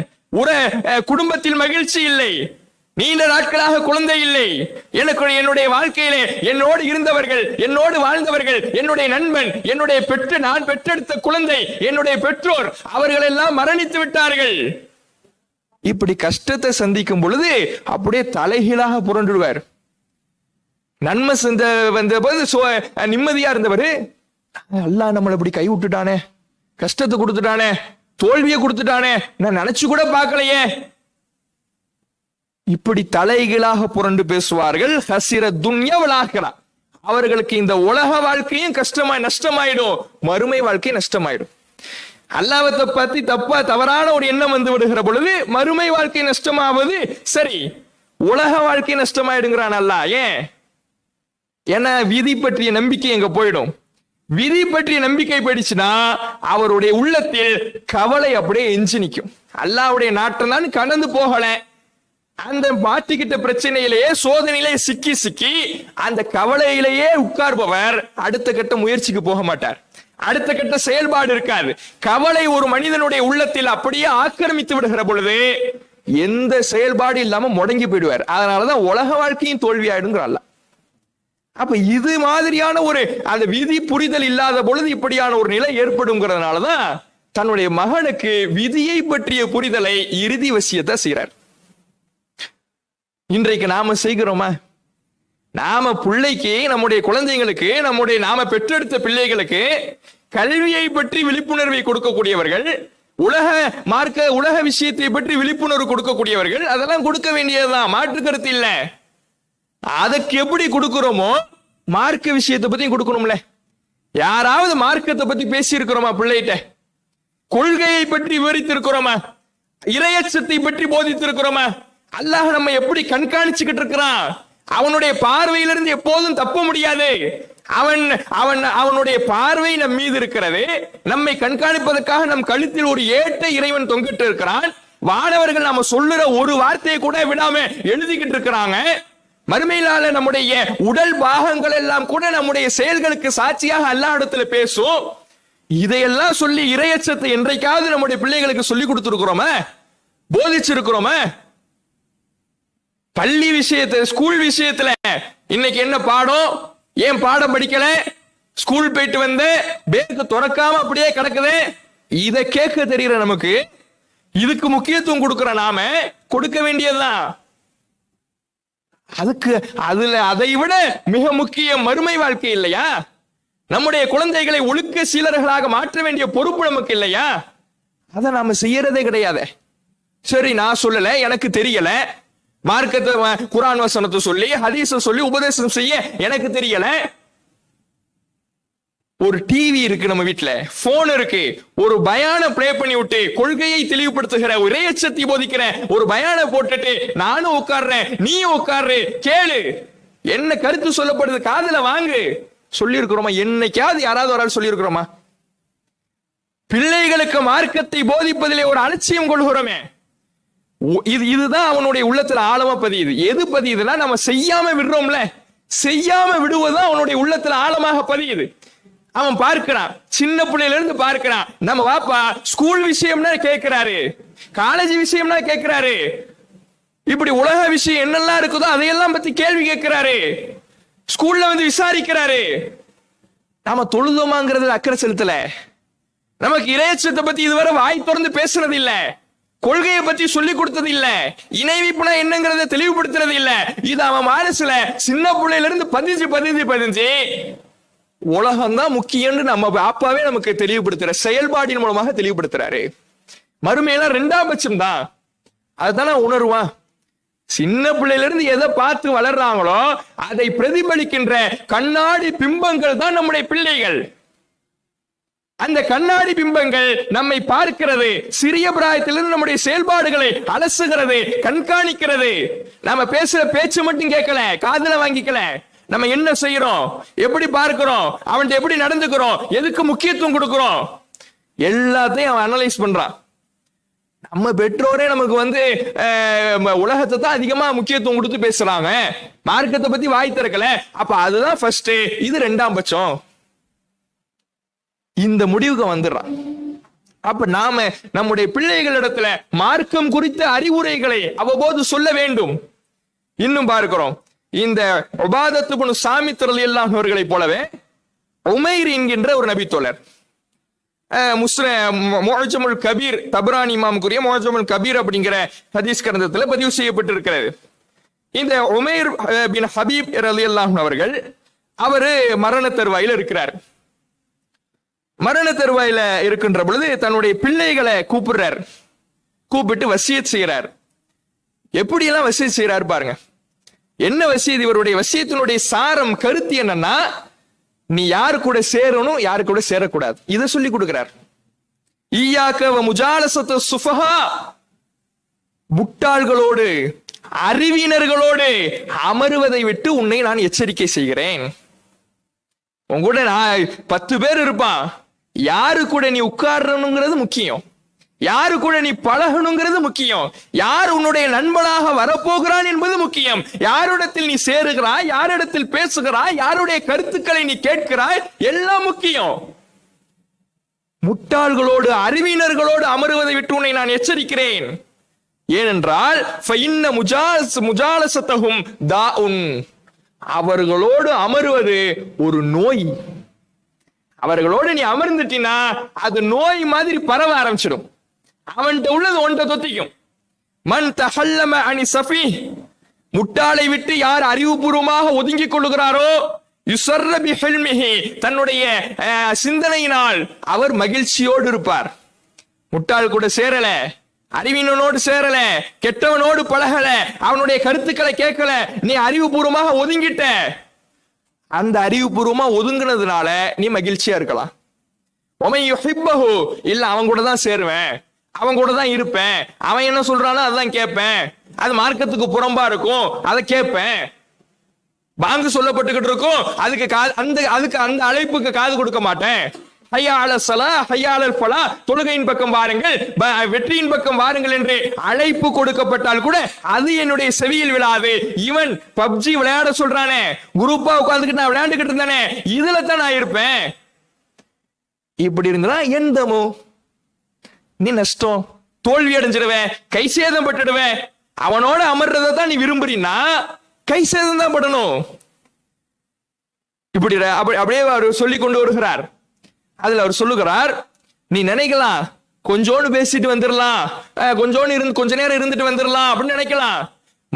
குடும்பத்தில் மகிழ்ச்சி இல்லை, நீண்ட நாட்களாக குழந்தை இல்லை, எனக்கு என்னுடைய வாழ்க்கையிலே என்னோடு இருந்தவர்கள், என்னோடு வாழ்ந்தவர்கள், என்னுடைய நண்பன், என்னுடைய நான் பெற்றெடுத்த குழந்தை, என்னுடைய பெற்றோர், அவர்கள் எல்லாம் மரணித்து விட்டார்கள். இப்படி கஷ்டத்தை சந்திக்கும் பொழுது அப்படியே தலைகீழாக புரண்டுடுவார். நன்மை வந்த போது நிம்மதியா இருந்தவர், அல்லாஹ் நம்மளை இப்படி கை விட்டுட்டானே, கஷ்டத்தை கொடுத்துட்டானே, தோல்வியை கொடுத்துட்டானே, நான் நினைச்சு கூட பார்க்கலையே, இப்படி தலைகீழாக புரண்டு பேசுவார்கள். ஹசிர துன்யா வல் ஆகிரா, அவர்களுக்கு இந்த உலக வாழ்க்கையும் நஷ்டமாயிடும், மறுமை வாழ்க்கை நஷ்டமாயிடும். அல்லாஹ்வை பத்தி தவறான ஒரு எண்ணம் வந்து விடுகிற பொழுது மறுமை வாழ்க்கை நஷ்டமாவது சரி, உலக வாழ்க்கை நஷ்டமாயிடுங்கிறான் அல்லாஹ். ஏன்? ஏன்னா விதி பற்றிய நம்பிக்கை எங்க போயிடும். விதி பற்றிய நம்பிக்கை போயிடுச்சுன்னா அவருடைய உள்ளத்தில் கவலை அப்படியே எஞ்சி நிற்கும். அல்லாஹ்வுடைய நாட்டம் தான் கடந்து போகல, அந்த மாட்டிக்கிட்ட பிரச்சனையிலேயே சோதனையிலே சிக்கி அந்த கவலையிலேயே உட்கார்பவர் அடுத்த கட்ட முயற்சிக்கு போக மாட்டார், அடுத்த கட்ட செயல்பாடு இருக்காது. கவலை ஒரு மனிதனுடைய உள்ளத்தில் அப்படியே ஆக்கிரமித்து விடுகிற பொழுது எந்த செயல்பாடு இல்லாம முடங்கி போயிடுவார். அதனாலதான் உலக வாழ்க்கையும் தோல்வி ஆயிடுங்கிறாள். அப்ப இது மாதிரியான ஒரு அந்த விதி புரிதல் இல்லாத பொழுது இப்படியான ஒரு நிலை ஏற்படுங்கிறதுனாலதான் தன்னுடைய மகனுக்கு விதியை பற்றிய புரிதலை இறுதி வசியத்தை செய்றார். இன்றைக்கு நாம செய்கிறோமா? நாம பிள்ளைக்கு, நம்முடைய குழந்தைங்களுக்கு, நாம பெற்றெடுத்த பிள்ளைகளுக்கு கல்வியை பற்றி விழிப்புணர்வை கொடுக்கக்கூடியவர்கள், உலக விஷயத்தை பற்றி விழிப்புணர்வு கொடுக்கக்கூடியவர்கள், அதெல்லாம் கொடுக்க வேண்டியதுதான், மாற்று கருத்து இல்ல. அதுக்கு எப்படி கொடுக்கிறோமோ மார்க்க விஷயத்தை பத்தி கொடுக்கணும்ல. யாராவது மார்க்கத்தை பத்தி பேசி இருக்கிறோமா? பிள்ளைகிட்ட கொள்கையை பற்றி விவரித்து இருக்கிறோமா? இறையச்சத்தை பற்றி போதித்து இருக்கிறோமா? அல்லாஹ் நம்ம எப்படி கண்காணிச்சுக்கிட்டு இருக்கிறான், அவனுடைய பார்வையிலிருந்து எப்போதும் தப்ப முடியாது. அவனுடைய பார்வை நம் மீது இருக்கிறது. நம்மை கண்காணிப்பதற்காக நம் கழுத்தில் ஒரு ஏட்டை இறைவன் தொங்கிட்டு இருக்கிறான். வானவர்கள் நாம சொல்லுற ஒரு வார்த்தையை கூட விடாம எழுதிக்கிட்டு இருக்கிறாங்க. மறுமையிலால நம்முடைய உடல் பாகங்கள் எல்லாம் கூட நம்முடைய செயல்களுக்கு சாட்சியாக அல்லாஹ் இடத்துல பேசும். இதையெல்லாம் சொல்லி இறையச்சத்தை என்றைக்காவது நம்முடைய பிள்ளைகளுக்கு சொல்லி கொடுத்திருக்கிறோமா? போதிச்சிருக்கிறோமா? பள்ளி விஷயத்துல, ஸ்கூல் விஷயத்துல இன்னைக்கு என்ன பாடம்? ஏன் பாடம் படிக்கல? ஸ்கூல் போயிட்டு வந்து பேக்கு திறக்காம அப்படியே கிடக்குது. இதை கேட்க தெரியற நமக்கு, இதுக்கு முக்கியத்துவம் கொடுக்கிற நாம கொடுக்க வேண்டியதுதான். அதுக்கு அதை விட மிக முக்கிய மறுமை வாழ்க்கை இல்லையா? நம்முடைய குழந்தைகளை ஒழுக்க சீலர்களாக மாற்ற வேண்டிய பொறுப்பு நமக்கு இல்லையா? அதை நாம செய்யறதே கிடையாது. சரி, நான் சொல்லல, எனக்கு தெரியல, மார்க்கத்தை குர்ஆன் வசனத்தை சொல்லி ஹதீஸை சொல்லி உபதேசம் செய்ய எனக்கு தெரியல. ஒரு டிவி இருக்கு நம்ம வீட்டுல, போன் இருக்கு, ஒரு பயான பிளே பண்ணி விட்டு கொள்கையை தெளிவுபடுத்துகிற இறையச்சத்தை போதிக்கிற ஒரு பயான போட்டுட்டு நானும் உட்கார்றேன், நீயும் உட்கார்ற, கேளு, என்ன கருத்து சொல்லப்படுது, காதுல வாங்கு சொல்லி இருக்கிறோமா? என்னைக்காவது யாராவது ஒரு ஆள் சொல்லி இருக்கிறோமா? பிள்ளைகளுக்கு மார்க்கத்தை போதிப்பதிலே ஒரு அலட்சியம் கொள்கிறோமே. இதுதான் அவனுடைய உள்ளத்துல ஆழமா பதியுது. எது பதியுதுன்னா, நம்ம செய்யாம விடுறோம்ல, செய்யாம விடுவதுதான் அவனுடைய உள்ளத்துல ஆழமாக பதியுது. அவன் பார்க்கிறான், சின்ன பிள்ளையில இருந்து பார்க்கிறான். நம்ம வாப்பா ஸ்கூல் விஷயம்னா கேட்கிறாரு, காலேஜ் விஷயம்னா கேட்கிறாரு, இப்படி உலக விஷயம் என்னெல்லாம் இருக்குதோ அதையெல்லாம் பத்தி கேள்வி கேட்கிறாரு, ஸ்கூல்ல வந்து விசாரிக்கிறாரு. நாம தொழுதோமாங்கிறதுல அக்கறை செலுத்தல. நமக்கு இறையச்சத்தை பத்தி இதுவரை வாய் திறந்து பேசுறது இல்ல, கொள்கையை பத்தி சொல்லி கொடுத்தது இல்ல, இணை வைப்புனா என்னங்கிறத தெளிவுபடுத்துறது இல்ல. இது அவன் மனசுல சின்ன பிள்ளையில இருந்து பதிஞ்சு உலகம் தான் முக்கியம் நம்ம அப்பாவே நமக்கு தெளிவுபடுத்துற செயல்பாடின் மூலமாக தெளிவுபடுத்துறாரு. மறுமையெல்லாம் ரெண்டாம் பட்சம் தான். அதுதானே உணர்வான். சின்ன பிள்ளையில இருந்து எதை பார்த்து வளர்றாங்களோ அதை பிரதிபலிக்கின்ற கண்ணாடி பிம்பங்கள் தான் நம்முடைய பிள்ளைகள். அந்த கண்ணாடி பிம்பங்கள் நம்மை பார்க்கிறது, சிறிய பிராயத்திலிருந்து நம்முடைய செயல்பாடுகளை அலசுகிறது, கண்காணிக்கிறது. நாம பேசுற பேச்சு மட்டும் கேட்கல, காதுல வாங்கிக்கல, நம்ம என்ன செய்யறோம், எப்படி பார்க்கிறோம், அவன் எப்படி நடந்துக்கிறோம், எதுக்கு முக்கியத்துவம் கொடுக்கிறோம், எல்லாத்தையும் அவன் அனலைஸ் பண்றான். நம்ம பெற்றோரே நமக்கு வந்து உலகத்தை தான் அதிகமா முக்கியத்துவம் கொடுத்து பேசுறாங்க, மார்க்கத்தை பத்தி வாய் திறக்கல. அப்ப அதுதான் ஃபர்ஸ்ட், இது ரெண்டாம் பட்சம். இந்த முடிவுக்கு வந்துடுறான். அப்ப நாம நம்முடைய பிள்ளைகளிடத்துல மார்க்கம் குறித்த அறிவுரைகளை அவ்வப்போது சொல்ல வேண்டும். இன்னும் பார்க்கிறோம், இந்த உபாதத்து இப்னு சாமித் ரலியல்லாஹு அன்ஹு அவர்களை போலவே உமைர் என்கின்ற ஒரு நபித்தோழர், முஅஜமுல் கபீர், தபரானி இமாமுக்குரிய முஅஜமுல் கபீர் அப்படிங்கிற ஹதீஸ் கிரந்தத்துல பதிவு செய்யப்பட்டிருக்கிறது. இந்த உமைர் பின் ஹபீப் ரலியல்லாஹு அன்ஹு அவர்கள், அவரு மரண தருவாயில இருக்கிறார். மரண தருவாயில இருக்கின்ற பொழுது தன்னுடைய பிள்ளைகளை கூப்பிடுறார், கூப்பிட்டு வசியத் செய்யறார். எப்படி எல்லாம் வசியத் செய்யறாரு பாருங்க. என்ன வசியத்? இவருடைய வசியத்தினுடைய சாரம், கருத்து என்னன்னா, நீ யாரு கூட சேரணும், யாரு கூட சேரக்கூடாது, இதை சொல்லி கொடுக்கிறார். ஈயாக்க வ முஜாலசத்து சுஃபஹா, முட்டாள்களோடு அறிவினர்களோடு அமருவதை விட்டு உன்னை நான் எச்சரிக்கை செய்கிறேன். உங்கூட நான் 10 பேர் இருப்பான், யாரு கூட நீ உட்காரணுங்கிறது முக்கியம், யாரு கூட நீ பழகணுங்கிறது முக்கியம், யார் உன்னுடைய நண்பனாக வரப்போகிறான் என்பது முக்கியம், யாரிடத்தில் நீ சேருகிறாய், யாரிடத்தில் பேசுகிறாய், யாருடைய கருத்துக்களை நீ கேட்கிறாய், எல்லாம் முக்கியம். முட்டாள்களோடு அறிவினர்களோடு அமருவதை விட்டு உன்னை நான் எச்சரிக்கிறேன். ஏனென்றால் முஜாலசத்தஹும் தாஉன், அவர்களோடு அமருவது ஒரு நோய். அவர்களோடு நீ அமர்ந்துட்டினா அது நோய் மாதிரி பரவ ஆரம்பிச்சிடும். அவன்கிட்ட உள்ளது ஒன்றை தொத்திக்கும். மன் தஹல்லம அனி சஃபி, முட்டாளை விட்டு யார் அறிவுபூர்வமாக ஒதுங்கிக் கொள்ளுகிறாரோ, யுஸர்ர பிஹில்மிஹி, தன்னுடைய சிந்தனையினால் அவர் மகிழ்ச்சியோடு இருப்பார். முட்டாள் கூட சேரல, அறிவினோடு சேரல, கெட்டவனோடு பழகல, அவனுடைய கருத்துக்களை கேட்கல, நீ அறிவுபூர்வமாக ஒதுங்கிட்ட. அந்த அறிவுபூர்வமா ஒதுங்கினதுனால நீ மகிழ்ச்சியா இருக்கலாம். இல்ல அவன் கூட தான் சேருவேன், அவன் கூட தான் இருப்பேன், அவன் என்ன சொல்றானோ அதான் கேட்பேன், அது மார்க்கத்துக்கு புறம்பா இருக்கும், அதை கேட்பேன், பாங்கு சொல்லப்பட்டுக்கிட்டு இருக்கும், அதுக்கு அந்த அழைப்புக்கு காது கொடுக்க மாட்டேன். ஹய்யா அலல் ஸலா ஹய்யா அலல் ஃபலா, தொழுகையின் பக்கம் வாருங்கள், வெற்றியின் பக்கம் வாருங்கள் என்று அழைப்பு கொடுக்கப்பட்டால் கூட அது என்னுடைய செவியில் விழாது. இவன் பப்ஜி விளையாட சொல்றானே, குரூப்பா உட்கார்ந்துட்டு நான் விளையாண்டுகிட்டு இருந்தானே, இதுல தான் நான் இருப்பேன். இப்படி இருந்தா எந்தமோ நீ நஷ்டம், தோல்வி அடைஞ்சிடுவேன், கை சேதம் பட்டுடுவேன். அவனோட அமர்றதை தான் நீ விரும்புறீன்னா கை சேதம் தான் படணும். இப்படி அப்படியே அவர் சொல்லி கொண்டு வருகிறார். அதுல அவர் சொல்லுகிறார், நீ நினைக்கலாம் கொஞ்சோண்டு பேசிட்டு வந்துடலாம், கொஞ்ச நேரம் இருந்துட்டு வந்துடலாம் அப்படின்னு நினைக்கலாம்.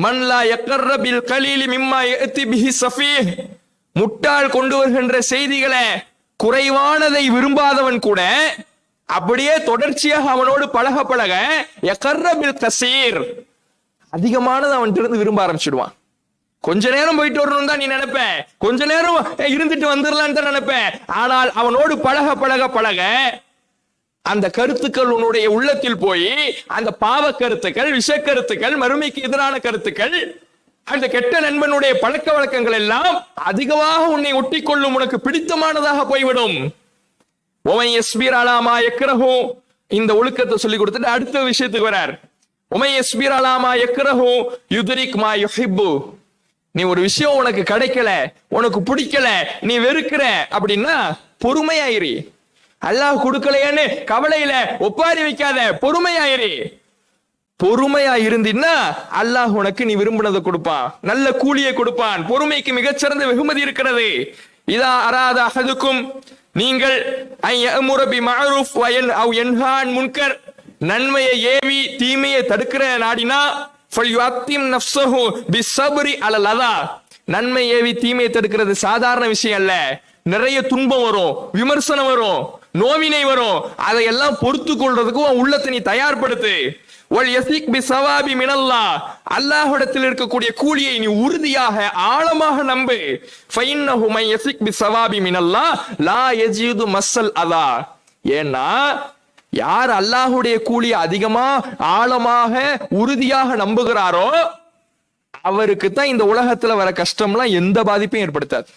மன்லா யக்கர்ர பில் கலீலி மிம்மா யஅதி பிஹி ஸஃபீஹ், முட்டாள் கொண்டு வருகின்ற செய்திகளை குறைவானதை விரும்பாதவன் கூட அப்படியே தொடர்ச்சியாக அவனோடு பழக பழக யக்கர்ர பில் கஸீர், அதிகமானது அவன்கிட்ட இருந்து விரும்ப ஆரம்பிச்சிடுவான். கொஞ்ச நேரம் போயிட்டு வரணும் தான் நீ நினைப்ப, கொஞ்ச நேரம் இருந்துட்டு வந்துடலான்னு தான் நினைப்பேன். ஆனால் அவனோடு பழக பழக பழக அந்த கருத்துக்கள் உன்னுடைய உள்ளத்தில் போய் அந்த பாவ கருத்துக்கள், விஷ கருத்துக்கள், மறுமைக்கு எதிரான கருத்துக்கள், அந்த கெட்ட நண்பனுடைய பழக்க வழக்கங்கள் எல்லாம் அதிகமாக உன்னை ஒட்டி கொள்ளும், உனக்கு பிடித்தமானதாக போய்விடும். உமை யஸ்பீர் அலா மா யக்ரஹு, இந்த ஒழுக்கத்தை சொல்லி கொடுத்துட்டு அடுத்த விஷயத்துக்கு வரார். உமை யஸ்பீர் அலா மா யக்ரஹு யுத்ரிக் மா யுஹிப்பு, நீ ஒரு விஷயம் உனக்கு கிடைக்கல, உனக்கு பிடிக்கல, நீ வெறுக்கிற அப்படின்னா பொறுமையாயிரு. அல்லாஹ் கொடுக்கலையான்னு கவலையில ஒப்பாரி வைக்காத, பொறுமையாயிரு. பொறுமையா இருந்தீன்னா அல்லாஹ் உனக்கு நீ விரும்பினதை கொடுப்பான், நல்ல கூலியை கொடுப்பான். பொறுமைக்கு மிகச்சிறந்த வெகுமதி இருக்கிறது. இதா அராத அஹதுக்கும், நீங்கள் அய்யமுர பி மஅரூஃப் வ யன்ஹா அன் முன்கர், நன்மையை ஏவி தீமையை தடுக்கிற நாடினா ஃபல்யுஅத்திம் நஃப்ஸஹு பிஸ்ஸப்ரி அலல் அதா, நன்மை ஏவி தீமையை தடுக்கிறது சாதாரண விஷயம் அல்ல. நிறைய துன்பம் வரும், விமர்சனம் வரும், நோவினை வரும். அதையெல்லாம் பொறுத்து கொள்றதுக்கு உன் உள்ளத்தை நீ தயார்படுத்து. வல் யஸிக் பிஸவாபி மினல்லாஹ், அல்லாஹ்விடத்தில் இருக்கக்கூடிய கூலியை நீ உறுதியாக ஆழமாக நம்பு. ஃபைன்னஹு மை யஸிக் பிஸவாபி மினல்லாஹ் லா யஜிது மஸ்ஸல் அதா, ஏன்னா யார் அல்லாஹ்வுடைய கூலியை அதிகமா ஆழமாக உறுதியாக நம்புகிறாரோ அவருக்கு தான் இந்த உலகத்துல வர கஷ்டம்லாம் எந்த பாதிப்பையும் ஏற்படுத்தாது.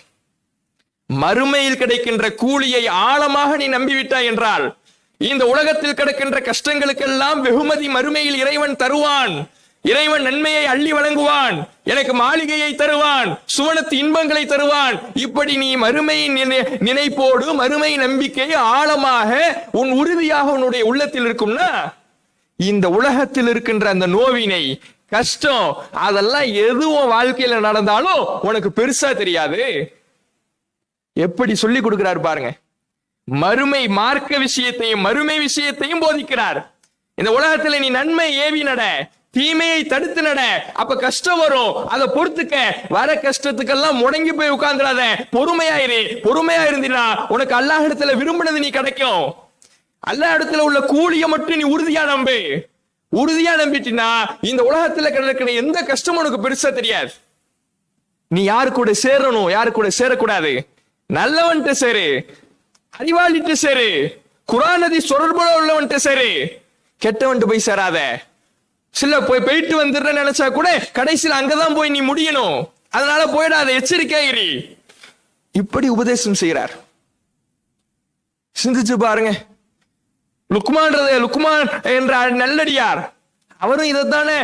மறுமையில் கிடைக்கின்ற கூலியை ஆழமாக நீ நம்பிவிட்டாய் என்றால் இந்த உலகத்தில் கிடக்கின்ற கஷ்டங்களுக்கெல்லாம் வெகுமதி மறுமையில் இறைவன் தருவான். இறைவன் நன்மையை அள்ளி வழங்குவான், எனக்கு மாளிகையை தருவான், சுவனத்து இன்பங்களை தருவான். இப்படி நீ மறுமையின் நினைப்போடு மறுமை நம்பிக்கை ஆழமாக உன் உறுதியாக உன்னுடைய உள்ளத்தில் இருக்கும்னா இந்த உலகத்தில் இருக்கின்ற அந்த நோவினை, கஷ்டம், அதெல்லாம் எதுவும் வாழ்க்கையில நடந்தாலும் உனக்கு பெருசா தெரியாது. எப்படி சொல்லி கொடுக்கிறார் பாருங்க. மறுமை மார்க்க விஷயத்தையும் மறுமை விஷயத்தையும் போதிக்கிறார். இந்த உலகத்துல நீ நன்மை ஏவி நட, தீமையை தடுத்து நட. அப்ப கஷ்டம் வரும், அதை பொறுத்துக்க. வர கஷ்டத்துக்கெல்லாம் முடங்கி போய் உட்கார்ந்துடாத, பொறுமையாயிரு. பொறுமையா இருந்தீனா உனக்கு அல்லாஹ் இடத்துல விரும்பினது நீ கிடைக்கும். அல்லாஹ் இடத்துல உள்ள கூலியை மட்டும் நீ உறுதியா நம்பு. உறுதியா நம்பிட்டினா இந்த உலகத்துல கிடைக்கிற எந்த கஷ்டமும் உனக்கு பெருசா தெரியாது. நீ யாரு கூட சேரணும், யாரு கூட சேரக்கூடாது, நல்லவன்ட்டு சேரு, அறிவாளிட்டு சேரு, குர்ஆன் ஹதீஸ் தொடர்புல உள்ளவன்ட்டு சேரு, கெட்டவன்ட்டு போய் சேராத. சில போயிட்டு வந்துடுற நினைச்சா கூட கடைசியில் அங்கதான் போய் நீ முடியணும். அதனால போயிடாத, எச்சரிக்கையாயிரு. இப்படி உபதேசம் செய்கிறார். சிந்திச்சு பாருங்க. லுக்மான் என்ற நல்லடியார், அவரும் இதைத்தானே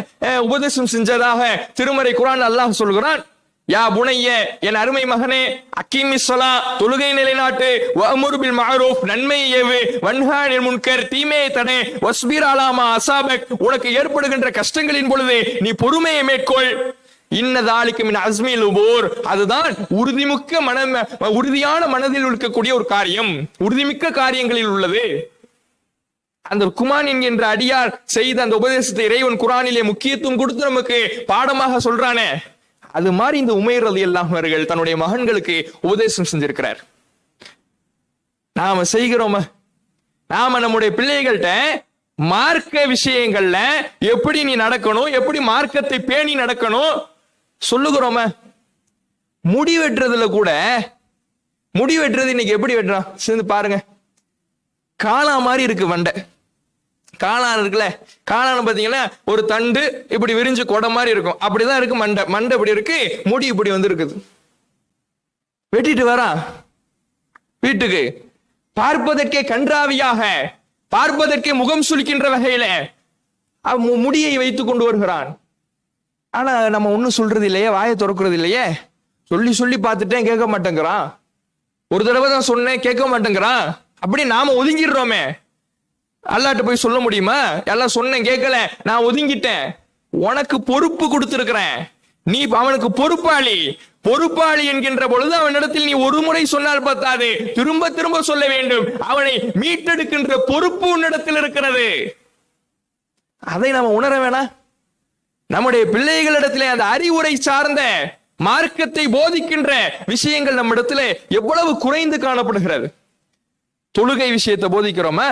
உபதேசம் செஞ்சதாக திருமறை குர்ஆன் அல்லாஹ் சொல்கிறான். யா புனைய, என் அருமை மகனே, அக்கீமி ஸலா, தொழுகை நிலைநாட்டு, வஅமுர் பில் மஅரூஃப், நன்மையை ஏவு, வன்ஹா அனில் முன்கர், தீமையை தடை, வஸ்பிர் அலா மா அஸாபக், உனக்கு ஏற்படுகின்ற கஷ்டங்களின் பொழுது நீ பொறுமையை மேற்கொள். இன்னதாலிக மின் அஸ்மில் உமூர், அதுதான் உறுதியான மனதில் இருக்கக்கூடிய ஒரு காரியம், உறுதிமிக்க காரியங்களில் உள்ளது. அந்த குமான் என்கின்ற அடியார் செய்த அந்த உபதேசத்தை இறைவன் குர்ஆனிலே முக்கியத்துவம் கொடுத்து நமக்கு பாடமாக சொல்றானே, அது மாதிரி இந்த உமைர் ரலியல்லாஹு அவர்கள் தன்னுடைய மகன்களுக்கு உபதேசம் செஞ்சிருக்கிறார். நாம செய்கிறோமா? நாம நம்முடைய பிள்ளைகள்கிட்ட மார்க்க விஷயங்கள்ல எப்படி நீ நடக்கணும், எப்படி மார்க்கத்தை பேணி நடக்கணும் சொல்லுகிறோமா? முடி வெட்டுறதுல கூட, முடி வெட்டுறது இன்னைக்கு எப்படி வெட்டுறான் சேர்ந்து பாருங்க. காளா மாதிரி இருக்கு வண்டை. காளான் இருக்குல்ல, காளான் பாத்தீங்கன்னா ஒரு தண்டு இப்படி விரிஞ்சு கொடை மாதிரி இருக்கும், அப்படிதான் இருக்கு மண்டை. மண்டை இப்படி இருக்கு, முடி இப்படி வந்து இருக்குது. வெட்டிட்டு வரான் வீட்டுக்கு. பார்ப்பதற்கே கன்றாவியாக, பார்ப்பதற்கே முகம் சுளிக்கின்ற வகையில முடியை வைத்துக் கொண்டு வருகிறான். ஆனா நம்ம ஒண்ணும் சொல்றது இல்லையே, வாயை திறக்கிறது இல்லையே. சொல்லி சொல்லி பார்த்துட்டேன், கேட்க மாட்டேங்கிறான். ஒரு தடவை தான் சொன்னேன், கேட்க மாட்டேங்கிறான். அப்படி நாம ஒதுங்கிடுறோமே. அல்லாட்ட போய் சொல்ல முடியுமா? எல்லாம் சொன்னேன், கேட்கல, நான் ஒதுங்கிட்டேன். உனக்கு பொறுப்பு கொடுத்திருக்கிறேன், நீ அவனுக்கு பொறுப்பாளி. பொறுப்பாளி என்கின்ற பொழுது அவனிடத்தில் நீ ஒரு முறை சொன்னால் பத்தாது, திரும்ப திரும்ப சொல்ல வேண்டும். அவனை மீட்டெடுக்கின்ற பொறுப்பு உன்னிடத்தில் இருக்கிறது. அதை நாம உணர வேணாம்? நம்முடைய பிள்ளைகளிடத்திலே அந்த அறிவுரை சார்ந்த மார்க்கத்தை போதிக்கின்ற விஷயங்கள் நம்ம இடத்துல எவ்வளவு குறைந்து காணப்படுகிறது. தொழுகை விஷயத்தை போதிக்கிறோமா?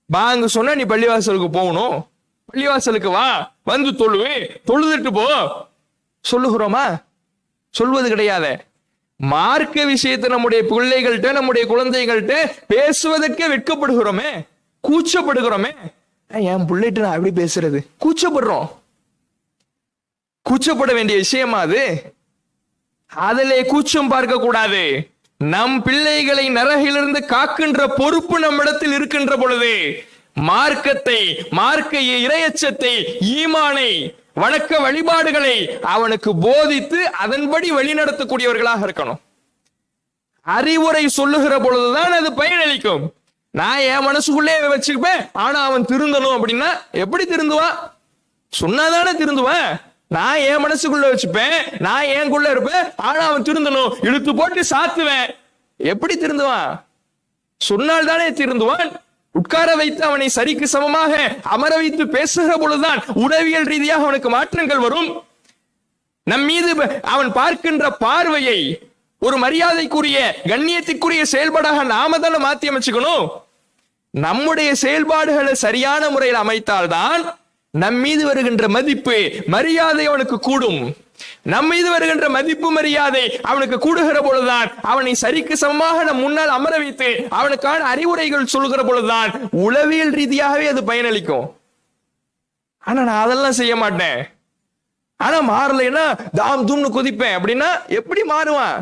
பாங்கு சொன்னா நீ பள்ளிவாசலுக்கு போகணும், பள்ளிவாசலுக்கு வா, வந்து தொழுதுட்டு போ சொல்லுகிறோமா? சொல்வது கிடையாது. மார்க்க விஷயத்தை நம்முடைய பிள்ளைகள்கிட்ட, நம்முடைய குழந்தைகள்கிட்ட பேசுவதற்கே வெட்கப்படுகிறோமே, கூச்சப்படுகிறோமே. என் பிள்ளைகிட்ட நான் எப்படி பேசுறது? கூச்சப்படுறோம். கூச்சப்பட வேண்டிய விஷயமா அது? அதிலே கூச்சம் பார்க்க கூடாது. நம் பிள்ளைகளை நரகிலிருந்து காக்கின்ற பொறுப்பு நம்மிடத்தில் இருக்கின்ற பொழுது மார்க்கத்தை, மார்க்க இறையச்சத்தை, ஈமானை, வணக்க வழிபாடுகளை அவனுக்கு போதித்து அதன்படி வழிநடத்தக்கூடியவர்களாக இருக்கணும். அறிவுரை சொல்லுகிற பொழுதுதான் அது பயனளிக்கும். நான் என் மனசுக்குள்ளே வச்சுப்பேன், ஆனா அவன் திருந்தணும் அப்படின்னா எப்படி திருந்துவான்? சொன்னாதானே திருந்துவான். நான் என் மனசுக்குள்ள வச்சுப்பேன், நான் எனக்குள்ள இருப்பேன், ஆனா அவன் திருந்தணும், இழுத்து போட்டு சாத்துவேன், எப்படி திருந்துவான்? சொன்னால் தானே திருந்துவான். உட்கார வைத்து அவனை சரிக்கு சமமாக அமர வைத்து பேசுகிற பொழுதுதான் உளவியல் ரீதியாக அவனுக்கு மாற்றங்கள் வரும். நம் மீது அவன் பார்க்கின்ற பார்வையை ஒரு மரியாதைக்குரிய, கண்ணியத்திற்குரிய செயல்பாடாக நாம தானே மாத்தி அமைச்சுக்கணும். நம்முடைய செயல்பாடுகளை சரியான முறையில் அமைத்தால்தான் நம் மீது வருகின்ற மதிப்பு, மரியாதை அவனுக்கு கூடும். நம் மீது வருகின்ற மதிப்பு, மரியாதை அவனுக்கு கூடுகிற பொழுதுதான் அவனை சரிக்கு சமமாக நம் முன்னால் அமர வைத்து அவனுக்கான அறிவுரைகள் சொல்லுகிற பொழுதுதான் உளவியல் ரீதியாகவே அது பயனளிக்கும். ஆனா நான் அதெல்லாம் செய்ய மாட்டேன், ஆனா மாறலைன்னா தாம் தூம்னு குதிப்பேன் அப்படின்னா எப்படி மாறுவான்?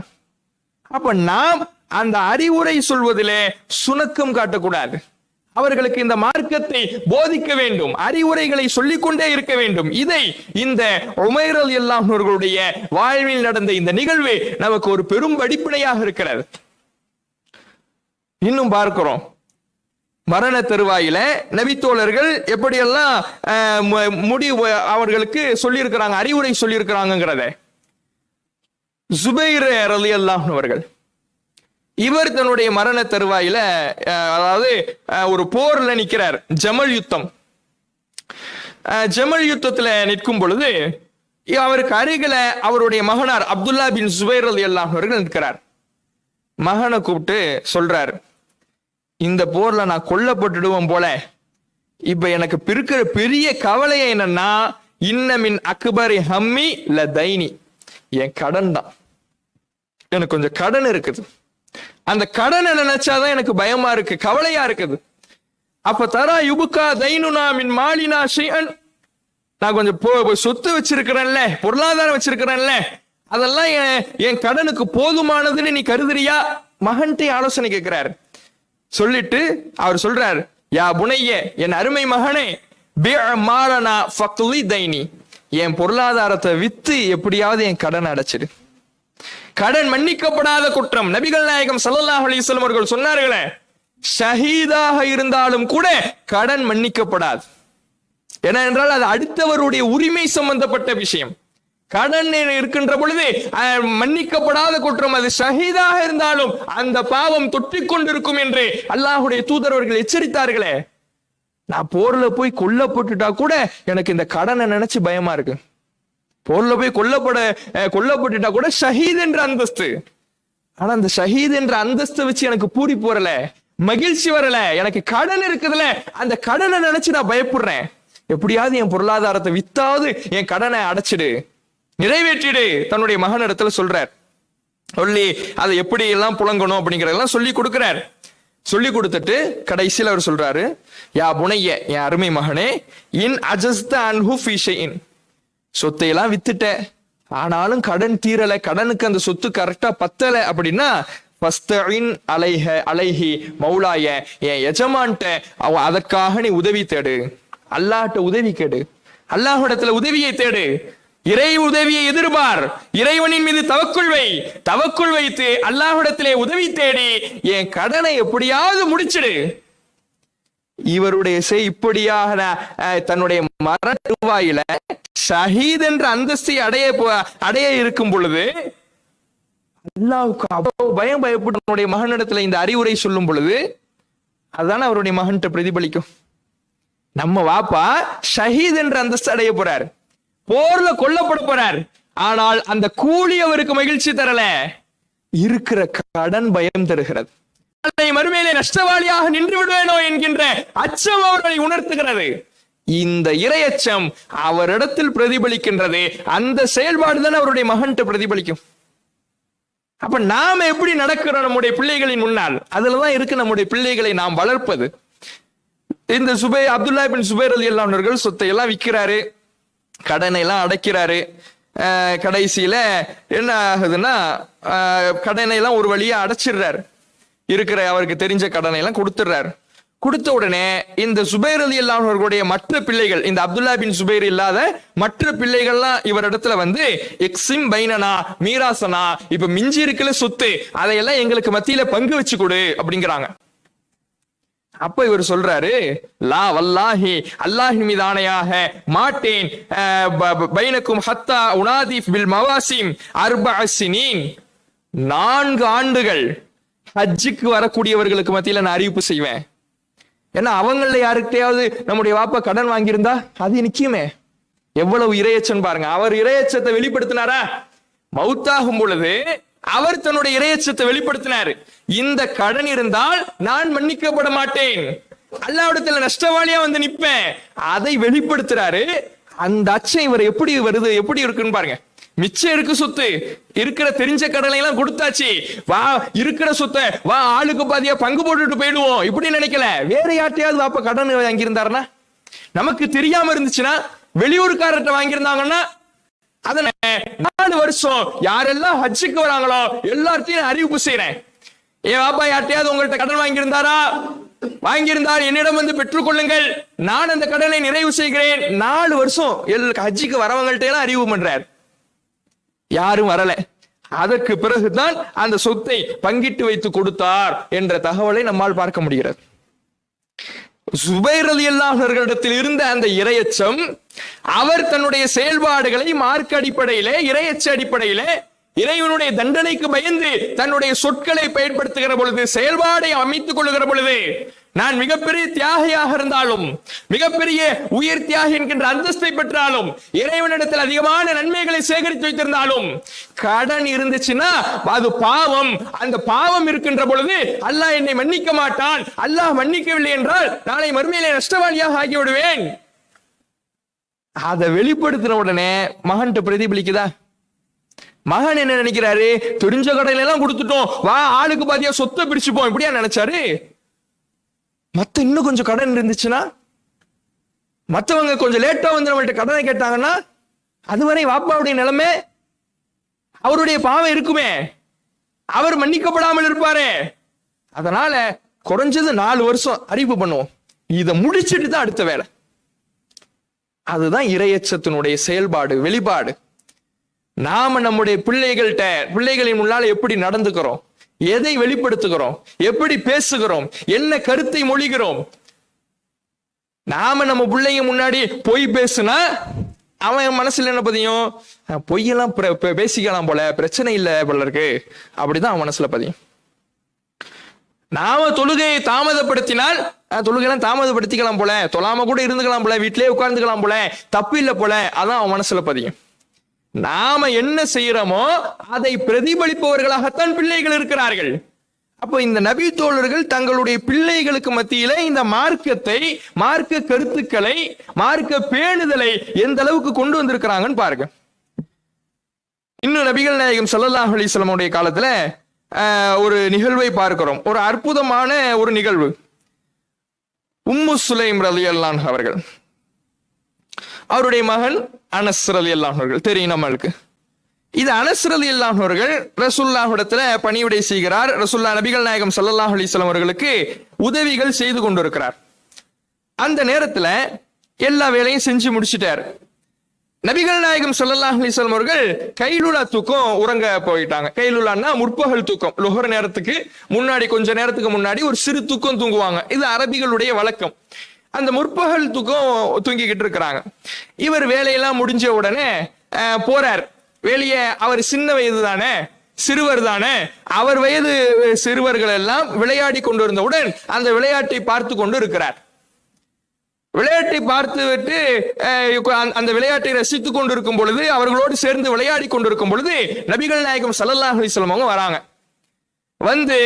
அப்ப நாம் அந்த அறிவுரை சொல்வதிலே சுணக்கம் காட்டக்கூடாது. அவர்களுக்கு இந்த மார்க்கத்தை போதிக்க வேண்டும், அறிவுரைகளை சொல்லிக்கொண்டே இருக்க வேண்டும். இதை இந்த உமைர் ரலியல்லாஹு அவர்களுடைய வாழ்வில் நடந்த இந்த நிகழ்வு நமக்கு ஒரு பெரும் படிப்பினையாக இருக்கிறது. இன்னும் பார்க்கிறோம், மரண தருவாயில நபித்தோழர்கள் எப்படியெல்லாம் அவர்களுக்கு சொல்லி இருக்கிறாங்க, அறிவுரை சொல்லி இருக்கிறாங்கிறத. ஜுபைர் ரலியல்லாஹு அவர்கள், இவர் தன்னுடைய மரண தருவாயில, அதாவது ஒரு போர்ல நிற்கிறார், ஜமல் யுத்தம். ஜமல் யுத்தத்துல நிற்கும் பொழுது அவருக்கு அருகில அவருடைய மகனார் அப்துல்லா பின் ஜுபைர் ரலியல்லாஹு அவர்கள் நிற்கிறார். மகனை கூப்பிட்டு சொல்றார், இந்த போர்ல நான் கொல்லப்பட்டுடுவோம் போல, இப்ப எனக்கு இருக்கிற பெரிய கவலையை என்னன்னா, இன்னமின் அக்பரி ஹம்மி லதைனி, என் கடன் தான், எனக்கு கொஞ்சம் கடன் இருக்குது. அந்த கடனை நினைச்சாதான் எனக்கு பயமா இருக்கு, கவலையா இருக்குது. அப்ப தரா யுபுகா தைனுனா மின் மாலினா ஷைஅன், நான் கொஞ்சம் சொத்து வச்சிருக்கிறேன்ல, பொருளாதாரம் வச்சிருக்கிறேன்ல, அதெல்லாம் என் கடனுக்கு போதுமானதுன்னு நீ கருதுறியா? மகன்கிட்ட ஆலோசனை கேட்கிறார். சொல்லிட்டு அவர் சொல்றார், யா புனைய, என் அருமை மகனே, மாலனா ஃபக்லி தைனி, என் பொருளாதாரத்தை வித்து எப்படியாவது என் கடனை அடைச்சிடு. கடன் மன்னிக்கப்படாத குற்றம். நபிகள் நாயகம் ஸல்லல்லாஹு அலைஹி வஸல்லம் அவர்கள் சொன்னார்களே, ஷஹீதாக இருந்தாலும் கூட கடன் மன்னிக்கப்படாது. ஏனென்றால் அது அடுத்தவருடைய உரிமை சம்பந்தப்பட்ட விஷயம். கடன் இருக்கின்ற பொழுது மன்னிக்கப்படாத குற்றம், அது ஷஹீதாக இருந்தாலும் அந்த பாவம் தொற்றிக் கொண்டிருக்கும் என்று அல்லாஹ்வுடைய தூதர் அவர்கள் எச்சரித்தார்களே. நான் போர்ல போய் கொல்லப்பட்டுட்டா கூட எனக்கு இந்த கடனை நினைச்சு பயமா இருக்கு. போர்ல போய் கொல்லப்பட்டுட்டா கூட ஷஹீத் என்ற அந்தஸ்து. ஆனா அந்த ஷஹீத் என்ற அந்தஸ்தை வச்சு எனக்கு பூரிப்பு வரல, மகிழ்ச்சி வரல. எனக்கு கடன் இருக்குதுல, அந்த கடனை நினைச்சு நான் பயப்படுறேன். எப்படியாவது என் பொருளாதாரத்தை வித்தாவது என் கடனை அடைச்சிடு, நிறைவேற்றிடு, தன்னுடைய மகனிடத்துல சொல்றார். சொல்லி அதை எப்படி எல்லாம் புழங்கணும் அப்படிங்கறதெல்லாம் சொல்லி கொடுக்கிறார். சொல்லி கொடுத்துட்டு கடைசியில் அவர் சொல்றாரு, யா புனைய, என் அருமை மகனே, இன் அஜஸ்த அன்ஹு ஃபீ ஷைஇன், சொத்தையெல்லாம் வித்துட்ட, ஆனாலும் கடன் தீரல, கடனுக்கு அந்த சொத்து கரெக்டா பத்தல அப்படின்னா அலைஹி மௌலாய, என் எஜமான்ட்ட அதற்காக நீ உதவி தேடு, அல்லாஹ்ட்ட உதவி கேடு, அல்லாஹ்விடத்துல உதவியை தேடு, இறை உதவியை எதிர்பார், இறைவனின் மீது தவக்குள் வைத்து அல்லாஹ்விடத்திலே உதவி தேடி என் கடனை எப்படியாவது முடிச்சிடு. இவருடைய இப்படியாக தன்னுடைய மரணவாயில ஷஹீத் என்ற அந்தஸ்தை அடைய இருக்கும் பொழுது அல்லாஹ்வுக்கு அவ்வளவு பயப்பட்டு தன்னுடைய மகனிடத்துல இந்த அறிவுரை சொல்லும் பொழுது அதுதானே அவருடைய மகன்கிட்ட பிரதிபலிக்கும். நம்ம வாப்பா ஷஹீத் என்ற அந்தஸ்து அடைய போறார், போர்ல கொல்லப்பட போறார், ஆனால் அந்த கூலி அவருக்கு மகிழ்ச்சி தரல, இருக்கிற கடன் பயம் தருகிறது. மறுமையிலே நஷ்டவாளியாக நின்று விடுவேனோ என்கின்ற அச்சம் அவர்களை உணர்த்துகிறது. இந்த இரையச்சம் அவரிடத்தில் பிரதிபலிக்கின்றது. அந்த செயல்பாடு தான் அவருடைய மகன்கிட்ட பிரதிபலிக்கும். அப்ப நாம எப்படி நடக்கிறோம் நம்முடைய பிள்ளைகளின் முன்னால், அதுலதான் இருக்கு நம்முடைய பிள்ளைகளை நாம் வளர்ப்பது. இந்த அப்துல்லா பின் சுபைர் ரலியல்லாஹு அன்ஹு அவர்கள் சொத்தை எல்லாம் விற்கிறாரு, கடனை எல்லாம் அடைக்கிறாரு. கடைசியில என்ன ஆகுதுன்னா கடனை எல்லாம் ஒரு வழியா அடைச்சிடுறாரு, இருக்கிற அவருக்கு தெரிஞ்ச கடனை எல்லாம் கொடுத்துடுறாரு. கொடுத்த உடனே இந்த சுபைர் ரலியல்லாஹு அன்ஹு அவர்களுடைய மற்ற பிள்ளைகள், இந்த அப்துல்லா பின் சுபைர் இல்லாத மற்ற பிள்ளைகள்லாம் இவரிடத்துல வந்து எக்ஸிம் பைனனா மீராசனா, இப்ப மிஞ்சி இருக்கிற சொத்து அதையெல்லாம் எங்களுக்கு மத்தியில பங்கு வச்சு கொடு அப்படிங்கிறாங்க. அப்ப இவர் சொல்றாரு, லா வல்லாஹி, அல்லாஹின் மீது ஆணையாக மாட்டேன், பைனக்கும் ஹத்தா உனாதிஃப் பில் மவாசிம் 4 சினீன், 4 ஆண்டுகள் ஹஜ்ஜுக்கு வரக்கூடியவர்களுக்கு மத்தியில நான் அறிவிப்பு செய்வேன். ஏன்னா அவங்கள யாருக்கிட்டையாவது நம்முடைய வாப்பா கடன் வாங்கியிருந்தா அது நிக்குமே. எவ்வளவு இரையச்சம் பாருங்க. அவர் இரையச்சத்தை வெளிப்படுத்தினாரா? மௌத்தாகும் பொழுது அவர் தன்னுடைய இரையச்சத்தை வெளிப்படுத்தினார். இந்த கடன் இருந்தால் நான் மன்னிக்கப்பட மாட்டேன், அல்லாஹ்விடத்துல நஷ்டவாளியா வந்து நிப்பேன், அதை வெளிப்படுத்துறாரு. அந்த அச்சம் இவர் எப்படி வருது, எப்படி இருக்குன்னு பாருங்க. மிச்சம் இருக்கு சொத்து, இருக்கிற தெரிஞ்ச கடனை எல்லாம் கொடுத்தாச்சு, வா இருக்கிற சொத்தை வா ஆளுக்கு பாதியா பங்கு போட்டுட்டு போயிடுவோம் இப்படி நினைக்கல. வேற யார்ட்டையாவது வாப்ப கடன் வாங்கியிருந்தாருன்னா, நமக்கு தெரியாம இருந்துச்சுன்னா, வெளியூருக்காரர்கிட்ட வாங்கியிருந்தாங்கன்னா, அதனை 4 வருஷம் யாரெல்லாம் ஹஜ்ஜுக்கு வராங்களோ எல்லார்ட்டையும் அறிவிப்பு செய்யறேன். ஏன் வாப்பா யார்ட்டையாவது உங்கள்கிட்ட கடன் வாங்கியிருந்தார் என்னிடம் வந்து பெற்றுக் கொள்ளுங்கள், நான் அந்த கடனை நிறைவு செய்கிறேன். 4 வருஷம் ஹஜ்ஜுக்கு வரவங்கள்ட்ட எல்லாம் அறிவு பண்றார். யாரும் வரல. அதற்கு பிறகுதான் அந்த சொத்தை பங்கிட்டு வைத்து கொடுத்தார் என்ற தகவலை நம்மால் பார்க்க முடிகிறது. சுபைர் ரலியல்லாஹு அன்ஹு அவர்களிடத்தில் இருந்த அந்த இரையச்சம், அவர் தன்னுடைய செயல்பாடுகளை மார்க்க அடிப்படையிலே, இரையச்ச அடிப்படையிலே, இறைவனுடைய தண்டனைக்கு பயந்து தன்னுடைய சொற்களை பயன்படுத்துகிற பொழுது, செயல்பாடை அமைத்துக் கொள்ளுகிற பொழுது, நான் மிகப்பெரிய தியாகியாக இருந்தாலும், மிகப்பெரிய உயிர் தியாகி என்கின்ற அந்தஸ்தை பெற்றாலும், இறைவனிடத்தில் அதிகமான நன்மைகளை சேகரித்து வைத்திருந்தாலும், கடன் இருந்துச்சுன்னா அது பாவம். அந்த பாவம் இருக்கின்ற பொழுது அல்லாஹ் என்னை மன்னிக்க மாட்டான். அல்லாஹ் மன்னிக்கவில்லை என்றால் நாளை மறுமையிலே நஷ்டவாளியாக ஆகிவிடுவேன். அதை வெளிப்படுத்தின உடனே மகன்கிட்ட பிரதிபலிக்குதா? மகன் என்ன நினைக்கிறாரு? தெரிஞ்ச கடையில எல்லாம் கொடுத்துட்டோம், வா ஆளுக்கு பாதியா சொத்தை பிரிச்சுப்போம், இப்படியா நினைச்சாரு? மத்த இன்னும் கொஞ்சம் கடன் இருந்துச்சுன்னா, மத்தவங்க கொஞ்சம் லேட்டா வந்து நம்மள்ட்ட கடனை கேட்டாங்கன்னா, அதுவரை வாப்பாவுடைய நிலைமை, அவருடைய பாவம் இருக்குமே, அவர் மன்னிக்கப்படாமல் இருப்பாரு. அதனால குறைஞ்சது 4 வருஷம் அறிவிப்பு பண்ணுவோம், இதை முடிச்சிட்டு தான் அடுத்த வேலை. அதுதான் இரையச்சத்தினுடைய செயல்பாடு, வெளிப்பாடு. நாம நம்முடைய பிள்ளைகளின் முன்னால எப்படி நடந்துக்கிறோம், எதை வெளிப்படுத்துகிறோம், எப்படி பேசுகிறோம், என்ன கருத்தை மொழிகிறோம். நாம நம்ம பிள்ளைங்க முன்னாடி பொய் பேசுனா அவன் மனசுல என்ன பதியும்? பொய்யெல்லாம் பேசிக்கலாம் போல, பிரச்சனை இல்லை போல இருக்கு, அப்படிதான் அவன் மனசுல பதியும். நாம தொழுகையை தாமதப்படுத்தினால், தொழுகையெல்லாம் தாமதப்படுத்திக்கலாம் போல, தொழாம கூட இருந்துக்கலாம் போல, வீட்டிலேயே உட்கார்ந்துக்கலாம் போல, தப்பு இல்லை போல, அதான் அவன் மனசுல பதியும். நாம என்ன செய்யறோமோ அதை பிரதிபலிப்பவர்களாகத்தான் பிள்ளைகள் இருக்கிறார்கள். அப்போ இந்த நபி தோழர்கள் தங்களுடைய பிள்ளைகளுக்கு மத்தியில இந்த மார்க்கத்தை, மார்க்க கருத்துக்களை, மார்க்க பேணுதலை எந்த அளவுக்கு கொண்டு வந்திருக்கிறாங்கன்னு பாருங்க. இன்னும் நபிகள் நாயகம் ஸல்லல்லாஹு அலைஹி வஸல்லம் உடைய காலத்துல ஒரு நிகழ்வை பார்க்கிறோம். ஒரு அற்புதமான ஒரு நிகழ்வு. உம்மு சுலைம் ரலியல்லாஹு அன்ஹா அவர்கள், அவருடைய மகன் அனஸ் ரலியல்லாஹு அன்ஹு அவர்கள் தெரியும் நம்மளுக்கு. இது அனஸ் ரலியல்லாஹு அவர்கள் ரசூலுல்லாஹ்விடத்துல பணிவிடை செய்கிறார். ரசூலுல்லாஹ் நபிகள் நாயகம் ஸல்லல்லாஹு அலைஹி வஸல்லம் அவர்களுக்கு உதவிகள் செய்து கொண்டிருக்கிறார். அந்த நேரத்துல எல்லா வேலையும் செஞ்சு முடிச்சிட்டார். நபிகள் நாயகம் ஸல்லல்லாஹு அலைஹி வஸல்லம் அவர்கள் கைலுலா தூக்கம் உறங்க போயிட்டாங்க. கைலுலான்னா முற்பகல் தூக்கம், லுஹர் நேரத்துக்கு முன்னாடி கொஞ்ச நேரத்துக்கு முன்னாடி ஒரு சிறு தூக்கம் தூங்குவாங்க. இது அரபிகளுடைய வழக்கம். அந்த முற்பகல் தூக்கம் தூங்கிக்கிட்டு இருக்கிறாங்க. இவர் வேலையெல்லாம் முடிஞ்ச உடனே போறார் வெளியே. அவர் சின்ன வயது தானே, சிறுவர் தானே. அவர் வயது சிறுவர்கள் எல்லாம் விளையாடி கொண்டிருந்தவுடன் அந்த விளையாட்டை பார்த்து கொண்டு இருக்கிறார். விளையாட்டை பார்த்து விட்டு அந்த விளையாட்டை ரசித்துக் கொண்டிருக்கும் பொழுது, அவர்களோடு சேர்ந்து விளையாடி கொண்டிருக்கும் பொழுது நபிகள் நாயகம் ஸல்லல்லாஹு அலைஹி வஸல்லம் அவங்க வராங்க. வந்து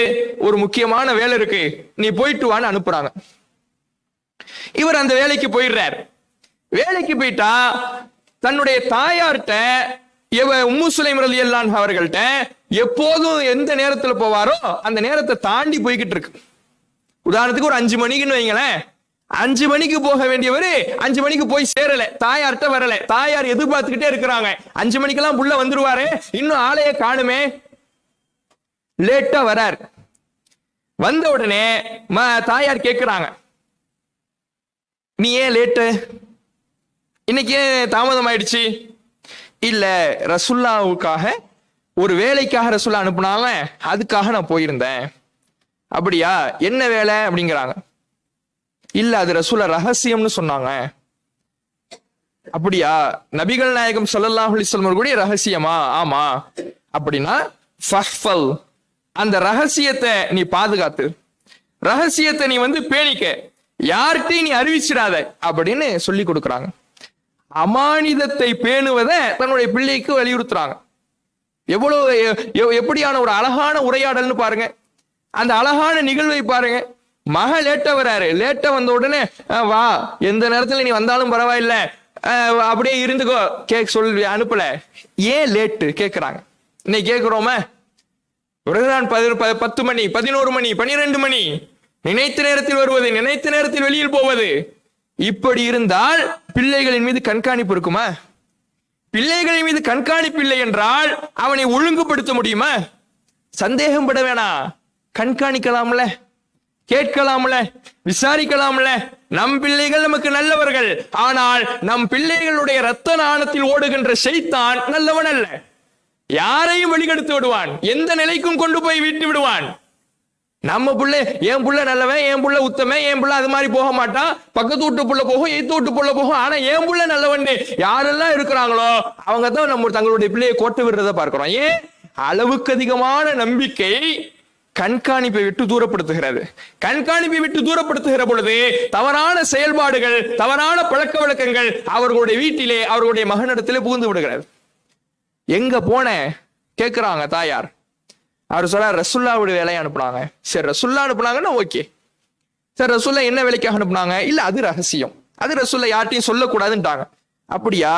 ஒரு முக்கியமான வேலை இருக்கு, நீ போயிட்டு வான்னு அனுப்புறாங்க. இவர் அந்த வேலைக்கு போயிடுறார். வேலைக்கு போயிட்டா தன்னுடைய தாயார்கிட்ட உம்மு சுலைம் ரலியல்லாஹு அவர்கள்ட்ட எப்போதும் எந்த நேரத்துல போவாரோ அந்த நேரத்தை தாண்டி போய்கிட்டு இருக்கு. உதாரணத்துக்கு ஒரு 5 மணிக்குன்னு வைங்களேன். 5 மணிக்கு போக வேண்டியவரு 5 மணிக்கு போய் சேரல, தாயார்கிட்ட வரல. தாயார் எதிர்பார்த்துக்கிட்டே இருக்கிறாங்க. 5 மணிக்கெல்லாம் புள்ள வந்துருவாரு, இன்னும் ஆளையே காணுமே. லேட்டா வரார். வந்த உடனே தாயார் கேட்கிறாங்க, நீ ஏன் லேட்டு, இன்னைக்கு ஏன் தாமதம் ஆயிடுச்சு? இல்ல, ரசூலுல்லாஹ்வுக்காக ஒரு வேலைக்காக ரசூலுல்லாஹ் அனுப்புனாங்க, அதுக்காக நான் போயிருந்தேன். அப்படியா, என்ன வேலை அப்படிங்கிறாங்க. இல்ல, அது ரசூலுல்லாஹ் ரகசியம்னு சொன்னாங்க. அப்படியா, நபிகள் நாயகம் ஸல்லல்லாஹு அலைஹி வஸல்லம் அவர்களுடைய ரகசியமா? ஆமா. அப்படின்னா ஃபஹ்ஃபல், அந்த ரகசியத்தை நீ பாதுகாத்து, ரகசியத்தை நீ பேணிக்க, யார்கிட்டையும் நீ அறிவிச்சிடாத அப்படின்னு சொல்லி கொடுக்குறாங்க. அமானிதத்தை பேணுவதை தன்னுடைய பிள்ளைக்கு வலியுறுத்துறாங்க. எப்படியான ஒரு அழகான உரையாடல்னு பாருங்க. அந்த அழகான நிகழ்வை பாருங்க. மக லேட்டா வராரு. லேட்டா வந்த உடனே வா, எந்த நேரத்துல நீ வந்தாலும் பரவாயில்ல, அப்படியே இருந்துக்கோ சொல்லி அனுப்பல. ஏன் லேட்டு கேட்கிறாங்க. இன்னைக்கு கேட்கிறோமே, 10 மணி, 11 மணி, 12 மணி, நினைத்த நேரத்தில் வருவது, நினைத்த நேரத்தில் வெளியில் போவது. இப்படி இருந்தால் பிள்ளைகளின் மீது கண்காணிப்பு இருக்குமா? பிள்ளைகளின் மீது கண்காணிப்பு இல்லை என்றால் அவனை ஒழுங்குபடுத்த முடியுமா? சந்தேகம் பட வேணாம், கண்காணிக்கலாம்ல, கேட்கலாம்ல, விசாரிக்கலாம்ல. நம் பிள்ளைகள் நமக்கு நல்லவர்கள், ஆனால் நம் பிள்ளைகளுடைய இரத்த நாணத்தில் ஓடுகின்ற ஷைத்தான் நல்லவன் அல்ல. யாரையும் வழிகெடுத்து விடுவான், எந்த நிலைக்கும் கொண்டு போய் விட்டு விடுவான். நம்ம புள்ள, என் புள்ள நல்லவன், என் புள்ள உத்தமன், என் புள்ள அது மாதிரி போக மாட்டான், பக்கத்து வீட்டு புள்ள போகும், எய்த்து வீட்டு புள்ள போகும், ஆனா என் புள்ள நல்லவன் யாரெல்லாம் இருக்கிறாங்களோ அவங்க தான் நம்ம தங்களுடைய பிள்ளையை கோட்டை விடுறத பார்க்கிறோம். ஏன்? அளவுக்கு அதிகமான நம்பிக்கை கண்காணிப்பை விட்டு தூரப்படுத்துகிறது. கண்காணிப்பை விட்டு தூரப்படுத்துகிற பொழுது தவறான செயல்பாடுகள், தவறான பழக்க வழக்கங்கள் அவர்களுடைய வீட்டிலே, அவர்களுடைய மகனிடத்திலே புகுந்து விடுகிறது. எங்க போன கேட்கிறாங்க தாயார். அவர் சொல்றார், ரசூலுல்லாஹ்வுடைய வேலையை அனுப்புனாங்க. சரி, ரசூலுல்லாஹ் அனுப்புனாங்கன்னா ஓகே. சரி, ரசூலுல்லாஹ் என்ன வேலைக்காக அனுப்புனாங்க? இல்ல, அது ரகசியம், அது ரசூலுல்லாஹ் யார்ட்டையும் சொல்லக்கூடாதுன்ட்டாங்க. அப்படியா,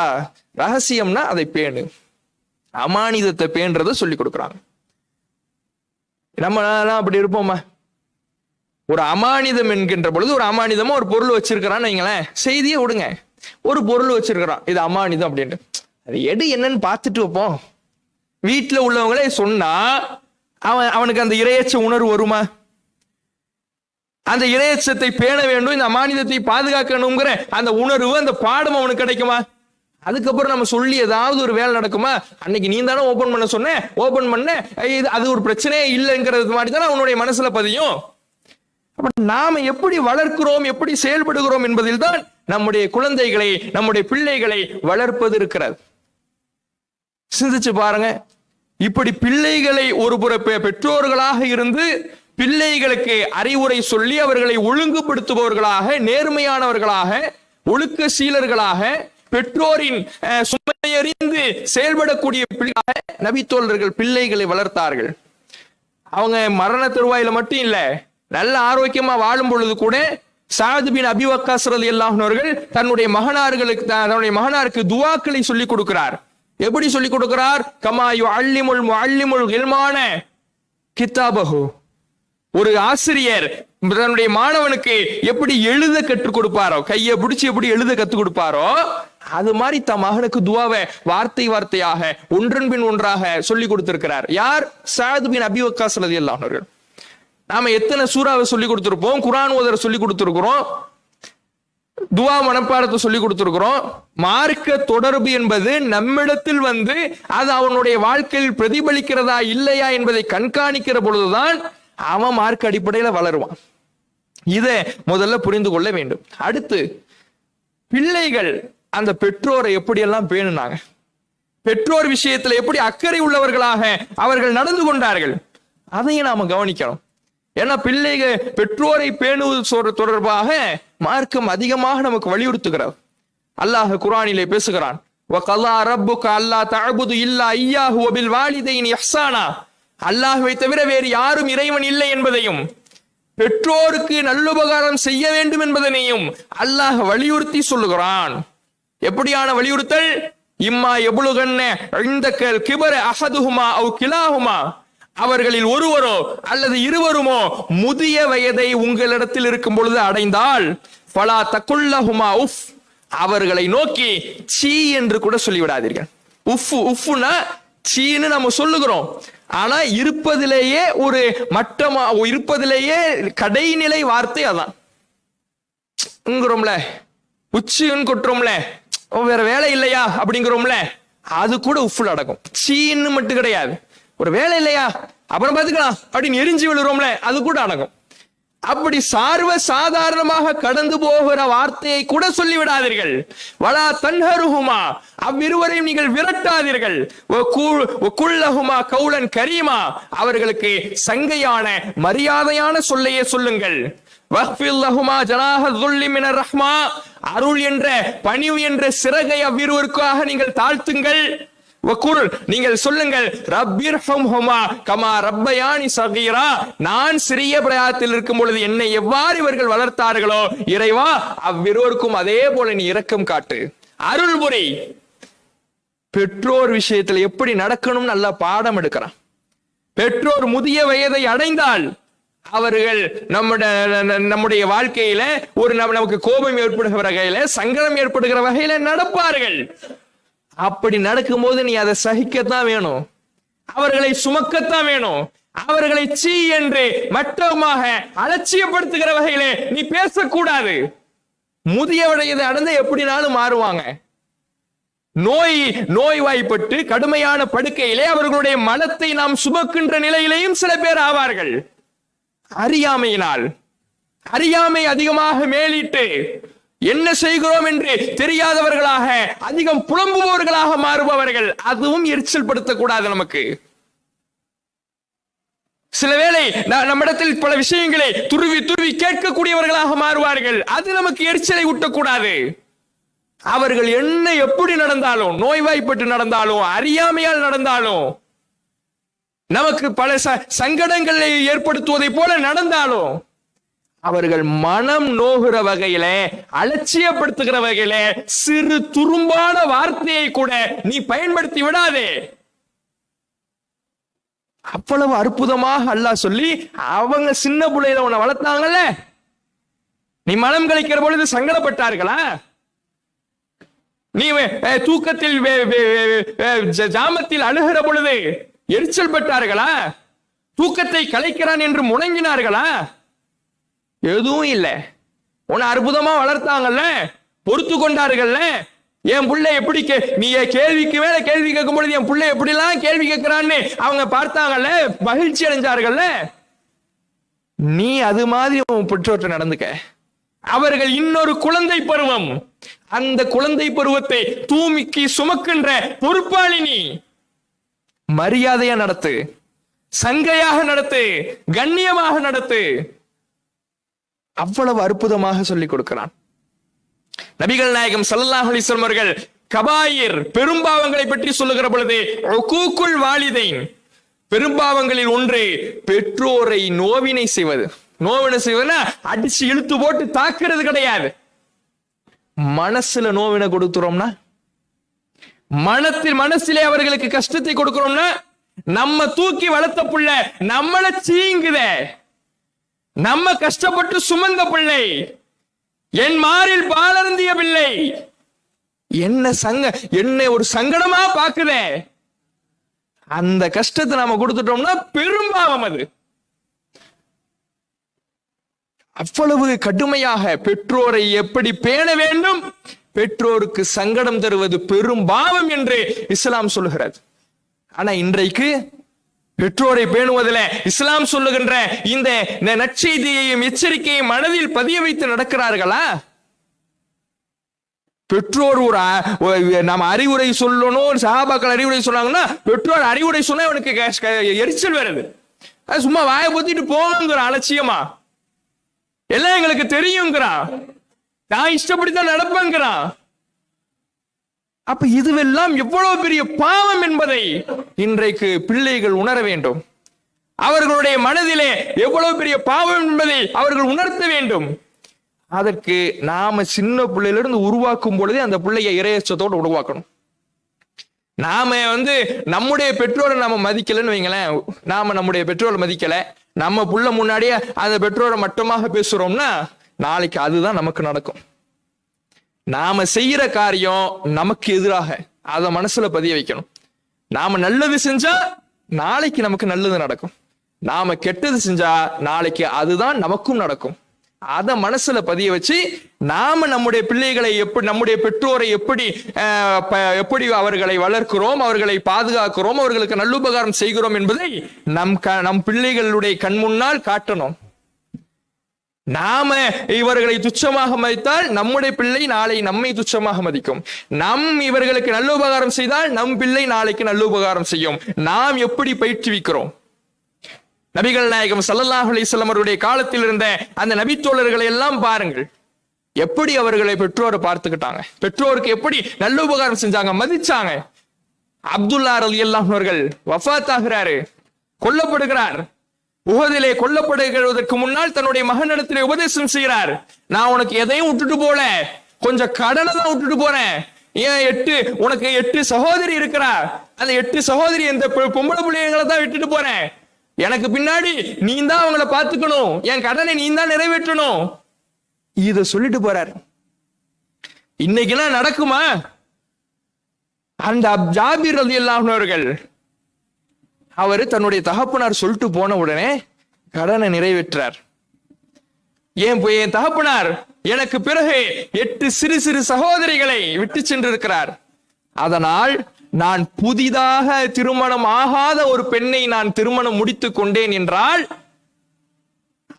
ரகசியம்னா அதை பேணு, அமானிதத்தை பேணுறத சொல்லி கொடுக்குறாங்க. நம்ம அப்படி இருப்போமா? ஒரு அமானிதம் என்கின்ற பொழுது, ஒரு அமானிதமா ஒரு பொருள் வச்சிருக்கிறான்னு வைங்களேன், செய்தியை விடுங்க, ஒரு பொருள் வச்சிருக்கிறான், இது அமானிதம் அப்படின்ட்டு, அது எடு என்னன்னு பார்த்துட்டு வைப்போம். வீட்டுல உள்ளவங்களே சொன்னா அவனுக்கு அந்த இரையச்ச உணர்வு வருமா? அந்த இரையச்சத்தை பேண வேண்டும், இந்த அமானிதத்தை பாதுகாக்கணுங்கிற அந்த உணர்வு, அந்த பாடம் அவனுக்கு கிடைக்குமா? அதுக்கப்புறம் நம்ம சொல்லி ஏதாவது ஒரு வேலை நடக்குமா? அன்னைக்கு நீ தானே ஓபன் பண்ண சொன்ன, ஓபன் பண்ண, அது ஒரு பிரச்சனையே இல்லைங்கிறது மாதிரி தானே அவனுடைய மனசுல பதியும். அப்ப நாம எப்படி வளர்க்கிறோம், எப்படி செயல்படுகிறோம் என்பதில் தான் நம்முடைய குழந்தைகளை, நம்முடைய பிள்ளைகளை வளர்ப்பது இருக்கிறது. சிந்திச்சு பாருங்க. இப்படி பிள்ளைகளை ஒரு புற பெற்றோர்களாக இருந்து பிள்ளைகளுக்கு அறிவுரை சொல்லி அவர்களை ஒழுங்குபடுத்துபவர்களாக, நேர்மையானவர்களாக, ஒழுக்க சீலர்களாக, பெற்றோரின் சுமையறிந்து செயல்படக்கூடிய பிள்ளைகளாக நபித்தோழர்கள் பிள்ளைகளை வளர்த்தார்கள். அவங்க மரண தருவாயில மட்டும் இல்ல, நல்ல ஆரோக்கியமா வாழும் பொழுது கூட சஅத் பின் அபி வக்காஸ் ரலியல்லாஹு அன்ஹு அவர்கள் தன்னுடைய மகனாருக்கு துஆக்களை சொல்லிக் கொடுக்கிறார். எப்படி சொல்லிக் கொடுக்கிறார்? கமா யுஅல்லிமுல் முஅல்லிமுல் கில்மான கிதாபஹு. ஒரு ஆசிரியர் தன்னுடைய மாணவனுக்கு எப்படி எழுத கற்றுக் கொடுப்பாரோ, கையை பிடிச்சு எப்படி எழுத கற்றுக் கொடுப்பாரோ, அது மாதிரி தம் மகனுக்கு துவாவை வார்த்தை வார்த்தையாக ஒன்றன் பின் ஒன்றாக சொல்லி கொடுத்திருக்கிறார். யார்? சஅத் பின் அபி வக்காஸ் ரலியல்லாஹு அன்ஹு அவர்கள். நாம எத்தனை சூறாவை சொல்லி கொடுத்திருப்போம், குர்ஆன் ஓதற சொல்லி கொடுத்திருக்கிறோம், துவா மனப்பாடத்தை சொல்லி கொடுத்திருக்கிறோம். மார்க்க தொடர்பு என்பது நம்மிடத்தில் வந்து அது அவனுடைய வாழ்க்கையில் பிரதிபலிக்கிறதா இல்லையா என்பதை கண்காணிக்கிற பொழுதுதான் அவன் மார்க்க அடிப்படையில் வளருவான். இதை முதல்ல புரிந்து கொள்ள வேண்டும். அடுத்து, பிள்ளைகள் அந்த பெற்றோரை எப்படியெல்லாம் பேணுனாங்க, பெற்றோர் விஷயத்துல எப்படி அக்கறை உள்ளவர்களாக அவர்கள் நடந்து கொண்டார்கள், அதையும் நாம கவனிக்கணும். ஏன்னா பிள்ளைகள் பெற்றோரை பேணுவது தொடர்பாக மார்க்கம் அதிகமாக நமக்கு வலியுறுத்துகிறார். அல்லாஹ் குர்ஆனிலே பேசுகிறான், வகல்லா ரப்புக அல்லா தஅபுது இல்லா இய்யாஹு வபில் வாலிதைனி இஹ்சானா. அல்லாஹ்வை தவிர வேறு யாரும் இறைவன் இல்லை என்பதையும் பெற்றோருக்கு நல்லுபகாரம் செய்ய வேண்டும் என்பதனையும் அல்லாஹ் வலியுறுத்தி சொல்லுகிறான். எப்படியான வலியுறுத்தல்? இம்மா எபுலுகன்ன இந்தக்கல் கிபர அஹதுஹுமா அவ் கிலாஹுமா, அவர்களில் ஒருவரோ அல்லது இருவருமோ முதிய வயதை உங்களிடத்தில் இருக்கும் பொழுது அடைந்தால் ஃபலா தகுல்லஹுமா உஃப், அவர்களை நோக்கி சீ என்று கூட சொல்லிவிடாதீர்கள். உஃப் உஃப்னா சீன்னு நம்ம சொல்லுகிறோம், ஆனா இருப்பதிலேயே ஒரு மட்டமா, இருப்பதிலேயே கடைநிலை வார்த்தை அதான். உச்சின்னு கொட்டுறோம்ல, வேற வேலை இல்லையா அப்படிங்கிறோம்ல, அது கூட உஃப்ல அடக்கும். சீன்னு மட்டும் கிடையாது, ஒரு வேலை இல்லையா அப்புறம் பாத்துக்கலாம் அப்படின்னு எரிஞ்சு விழுறோம்ல, அது கூட அடங்கும். அப்படி சார்வ சாதாரணமாக கடந்து போகிற வார்த்தையை கூட சொல்லிவிடாதீர்கள். வலா தன்ஹருஹுமா, அவ்விருவரையும் நீங்கள் விரட்டாதீர்கள். குல்லஹுமா கௌலன் கரீமா, அவர்களுக்கு சங்கையான மரியாதையான சொல்லையே சொல்லுங்கள். வஹ்ஃபில்லஹுமா ஜனாஹ ذுல்லி மினர் ரஹ்மா, அருள் என்ற பணிவு என்ற சிறகை அவ்விருவருக்காக நீங்கள் தாழ்த்துங்கள். வகுல், நீங்கள் சொல்லுங்கள், ரப்பிர்ஹம்ஹுமா கமா ரப்பயானி ஸகீரா, நான் சிறிய பிராயத்தில் இருக்கும் பொழுது என்னை எவ்வாறு இவர்கள் வளர்த்தார்களோ இறைவா அவ்விருவருக்கும் அதே போல நீ இரக்கம் காட்டு, அருள் புரி. பெற்றோர் விஷயத்தில் எப்படி நடக்கணும் நல்ல பாடம் எடுக்கிறான். பெற்றோர் முதிய வயதை அடைந்தால் அவர்கள் நம்முடைய வாழ்க்கையில ஒரு நமக்கு கோபம் ஏற்படுகிற வகையில, சங்கடம் ஏற்படுகிற வகையில நடப்பார்கள். அப்படி நடக்கும்போது நீ அதை சகிக்கத்தான் வேணும், அவர்களை சுமக்கத்தான் வேணும். அவர்களை சீ என்று மட்டமாக அலட்சியப்படுத்துகிற வகையிலே நீ பேசக்கூடாது. முதிய வயதை அடைந்த எப்படினாலும் மாறுவாங்க. நோய்வாய்ப்பட்டு கடுமையான படுக்கையிலே அவர்களுடைய மலத்தை நாம் சுமக்கின்ற நிலையிலேயும் சில பேர் ஆவார்கள். அறியாமையினால், அறியாமை அதிகமாக மேலிட்டு என்ன செய்கிறோம் என்று தெரியாதவர்களாக அதிகம் புலம்புபவர்களாக மாறுபவர்கள். அதுவும் எரிச்சல் படுத்தக்கூடாது. நமக்கு சில வேளை நம்மிடத்தில் பல விஷயங்களை துருவி துருவி கேட்கக்கூடியவர்களாக மாறுவார்கள். அது நமக்கு எரிச்சலை ஊட்டக்கூடாது. அவர்கள் என்ன எப்படி நடந்தாலும், நோய்வாய்ப்பட்டு நடந்தாலும், அறியாமையால் நடந்தாலும், நமக்கு பல சங்கடங்களை ஏற்படுத்துவதை போல நடந்தாலும், அவர்கள் மனம் நோகிற வகையில, அலட்சியப்படுத்துகிற வகையில சிறு துரும்பான வார்த்தையை கூட நீ பயன்படுத்தி விடாதே. அவ்வளவு அற்புதமாக அல்லாஹ் சொல்லி, அவங்க சின்ன பிள்ளையில உன்னை வளர்த்தாங்கல்ல, நீ மனம் கழிக்கிற பொழுது சங்கடப்பட்டார்களா? நீ தூக்கத்தில் ஜாமத்தில் அழுகிற பொழுது எரிச்சல் பட்டார்களா? தூக்கத்தை கலைக்கிறான் என்று முணங்கினார்களா? எதுவும் இல்லை. உன்னை அற்புதமா வளர்த்தாங்கல்ல, பொறுத்து கொண்டார்கள்ல. என் பிள்ளை எப்படி நீ கேள்விக்கு மேல கேள்வி கேட்கும் பொழுது என் பிள்ளை எப்படிலாம் கேள்வி கேட்கிறான்னு அவங்க பார்த்தாங்கல்ல, மகிழ்ச்சி அடைஞ்சார்கள்ல. நீ அது மாதிரி உன் பெற்றோர்கிட்ட நடந்துக்க. அவர்கள் இன்னொரு குழந்தை பருவம், அந்த குழந்தை பருவத்தை தூமிக்கு சுமக்கின்ற பொறுப்பாளினி. மரியாதையா நடத்து, சங்கையாக நடத்து, கண்ணியமாக நடத்து. அவ்வளவு அற்புதமாக சொல்லிக் கொடுக்கிறான். நபிகள் நாயகம் ஸல்லல்லாஹு அலைஹி வஸல்லம் அவர்கள் கபாயிர் பெரும்பாவங்களை பற்றி சொல்லுகிற பொழுது உக்கூக்குல் வாலிதைன், பெரும்பாவங்களில் ஒன்று பெற்றோரை நோவினை செய்வது. நோவினை செய்வதுன்னா அடிச்சு இழுத்து போட்டு தாக்குறது கிடையாது. மனசுல நோவினை கொடுக்கிறோம்னா, மனசிலே அவர்களுக்கு கஷ்டத்தை கொடுக்கிறோம்னா, நம்ம தூக்கி வளர்த்த புள்ள நம்மள சீங்குத, நம்ம கஷ்டப்பட்டு சுமந்த பிள்ளை, என் மாரில் பாலருந்திய பிள்ளை, என்ன ஒரு சங்கடமா பாக்குதே, அந்த கஷ்டத்தை நாம கொடுத்துட்டோம்னா பெரும்பாவம். அது அவ்வளவு கடுமையாக பெற்றோரை எப்படி பேண வேண்டும், பெற்றோருக்கு சங்கடம் தருவது பெரும் பாவம் என்று இஸ்லாம் சொல்லுகிறது. ஆனா இன்றைக்கு பெற்றோரை பேணுவதில் இஸ்லாம் சொல்லுகின்ற இந்த நற்செய்தியையும் எச்சரிக்கையும் மனதில் பதிய வைத்து நடக்கிறார்களா? பெற்றோர் நம்ம அறிவுரை சொல்லணும், சஹாபாக்கள் அறிவுரை சொன்னாங்கன்னா பெற்றோர் அறிவுரை சொன்னா அவனுக்கு எரிச்சல் வருது. சும்மா வாயை பொத்திட்டு போங்கிற அலட்சியமா, எல்லாம் எங்களுக்கு தெரியுங்கிறான், நான் இஷ்டப்படித்தான் நடப்பேங்கிறான். அப்ப இதுவெல்லாம் எவ்வளவு பெரிய பாவம் என்பதை இன்றைக்கு பிள்ளைகள் உணர வேண்டும். அவர்களுடைய மனதிலே எவ்வளவு பெரிய பாவம் என்பதை அவர்கள் உணர்த்த வேண்டும். அதற்கு நாம சின்ன பிள்ளையிலிருந்து உருவாக்கும் பொழுதே அந்த பிள்ளைய இறையச்சத்தோடு உருவாக்கணும். நாம நம்முடைய பெற்றோரை நாம மதிக்கலன்னு வைங்களேன், நாம நம்முடைய பெற்றோரை மதிக்கல, நம்ம புள்ள முன்னாடியே அந்த பெற்றோரை மட்டமாக பேசுறோம்னா நாளைக்கு அதுதான் நமக்கு நடக்கும். நாம செய்யற காரியம் நமக்கு எதிராக, அத மனசுல பதிய வைக்கணும். நாம நல்லது செஞ்சா நாளைக்கு நமக்கு நல்லது நடக்கும், நாம கெட்டது செஞ்சா நாளைக்கு அதுதான் நமக்கும் நடக்கும். அத மனசுல பதிய வச்சு நாம நம்முடைய பிள்ளைகளை எப்படி, நம்முடைய பெற்றோரை எப்படி அவர்களை வளர்க்கிறோம், அவர்களை பாதுகாக்கிறோம், அவர்களுக்கு நல்லுபகாரம் செய்கிறோம் என்பதை நம் பிள்ளைகளுடைய கண் முன்னால் காட்டணும். நாம இவர்களை துச்சமாக மதித்தால் நம்முடைய பிள்ளை நாளை நம்மை துச்சமாக மதிக்கும். இவர்களுக்கு நல்ல உபகாரம் செய்தால் நம் பிள்ளை நாளைக்கு நல்ல உபகாரம் செய்யும். நாம் எப்படி பயிற்றுவிக்கிறோம்? நபிகள் நாயகம் ஸல்லல்லாஹு அலைஹி வஸல்லம் அவருடைய காலத்தில் இருந்த அந்த நபித்தோழர்களை எல்லாம் பாருங்கள், எப்படி அவர்களை பெற்றோரை பார்த்துக்கிட்டாங்க, பெற்றோருக்கு எப்படி நல்ல உபகாரம் செஞ்சாங்க, மதிச்சாங்க. அப்துல்லா ரலியல்லாஹு அவர்கள் வஃபாத் ஆகிறாரு, கொல்லப்படுகிறார். உஹதிலே கொல்லப்படுகிறதற்கு முன்னால் தன்னுடைய மகனிடத்திலே உபதேசம் செய்கிறார். நான் உனக்கு எதையும் விட்டுட்டு போல, கொஞ்சம் கடனை தான் விட்டுட்டு போறேன். ஏன் உனக்கு 8 சகோதரி இருக்கிறா, அந்த 8 சகோதரி இந்த பொம்பளை பிள்ளைங்களை தான் விட்டுட்டு போறேன். எனக்கு பின்னாடி நீ தான் அவங்கள பாத்துக்கணும், என் கடனை நீ தான் நிறைவேற்றணும். இத சொல்லிட்டு போறார். இன்னைக்கெல்லாம் நடக்குமா? அந்த ஜாபிர் ரலியல்லாஹு அவர்கள் அவரு தன்னுடைய தகப்பனார் சொல்லிட்டு போன உடனே கடனை நிறைவேற்றார். என் தகப்பனார் எனக்கு பிறகு 8 சிறு சிறு சகோதரிகளை விட்டு சென்றிருக்கிறார். அதனால் நான் புதிதாக திருமணம் ஆகாத ஒரு பெண்ணை நான் திருமணம் முடித்துக் கொண்டேன் என்றால்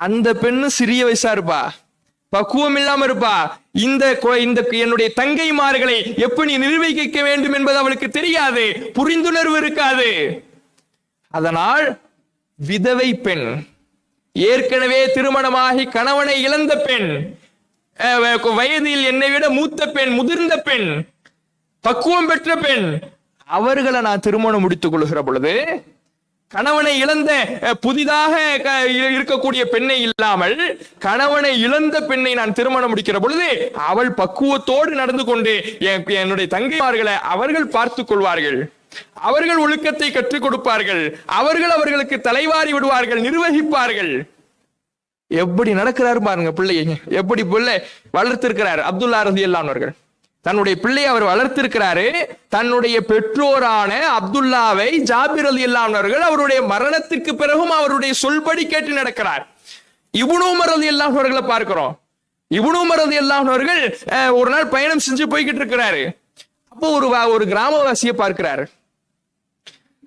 அந்த பெண்ணு சிறிய வயசா இருப்பா, பக்குவம் இல்லாம இருப்பா. இந்த என்னுடைய தங்கைமார்களை எப்படி நிர்வகிக்க வேண்டும் என்பது அவளுக்கு தெரியாது, புரிந்துணர்வு இருக்காது. அதனால் விதவை பெண், ஏற்கனவே திருமணமாகி கணவனை இழந்த பெண், வயதில் என்னை விட மூத்த பெண், முதிர்ந்த பெண், பக்குவம் பெற்ற பெண், அவர்களை நான் திருமணம் முடித்துக் கொள்கிற பொழுது கணவனை இழந்த புதிதாக இருக்கக்கூடிய பெண்ணை இல்லாமல் கணவனை இழந்த பெண்ணை நான் திருமணம் முடிக்கிற பொழுது அவள் பக்குவத்தோடு நடந்து கொண்டு என்னுடைய தங்கைமார்களை அவர்கள் பார்த்துக் கொள்வார்கள், அவர்கள் ஒழுக்கத்தை கற்றுக் கொடுப்பார்கள், அவர்களுக்கு தலைவாரி விடுவார்கள், நிர்வகிப்பார்கள். எப்படி நடக்கிறாரு பாருங்க பிள்ளைங்க, எப்படி பிள்ளை வளர்த்திருக்கிறார் அப்துல்லா ரலியல்லாஹு அவர்கள். தன்னுடைய பிள்ளை அவர் வளர்த்திருக்கிறாரு. தன்னுடைய பெற்றோரான அப்துல்லாவை ஜாபிர் ரலியல்லாஹு அவர்கள் அவருடைய மரணத்திற்கு பிறகும் அவருடைய சொல்படி கேட்டு நடக்கிறார். இப்னு உமர் ரலியல்லாஹு அவர்களை பார்க்கிறோம். இப்னு உமர் ரலியல்லாஹு அவர்கள் ஒரு நாள் பயணம் செஞ்சு போய்கிட்டு இருக்கிறாரு. அப்போ ஒரு கிராமவாசியை பார்க்கிறாரு.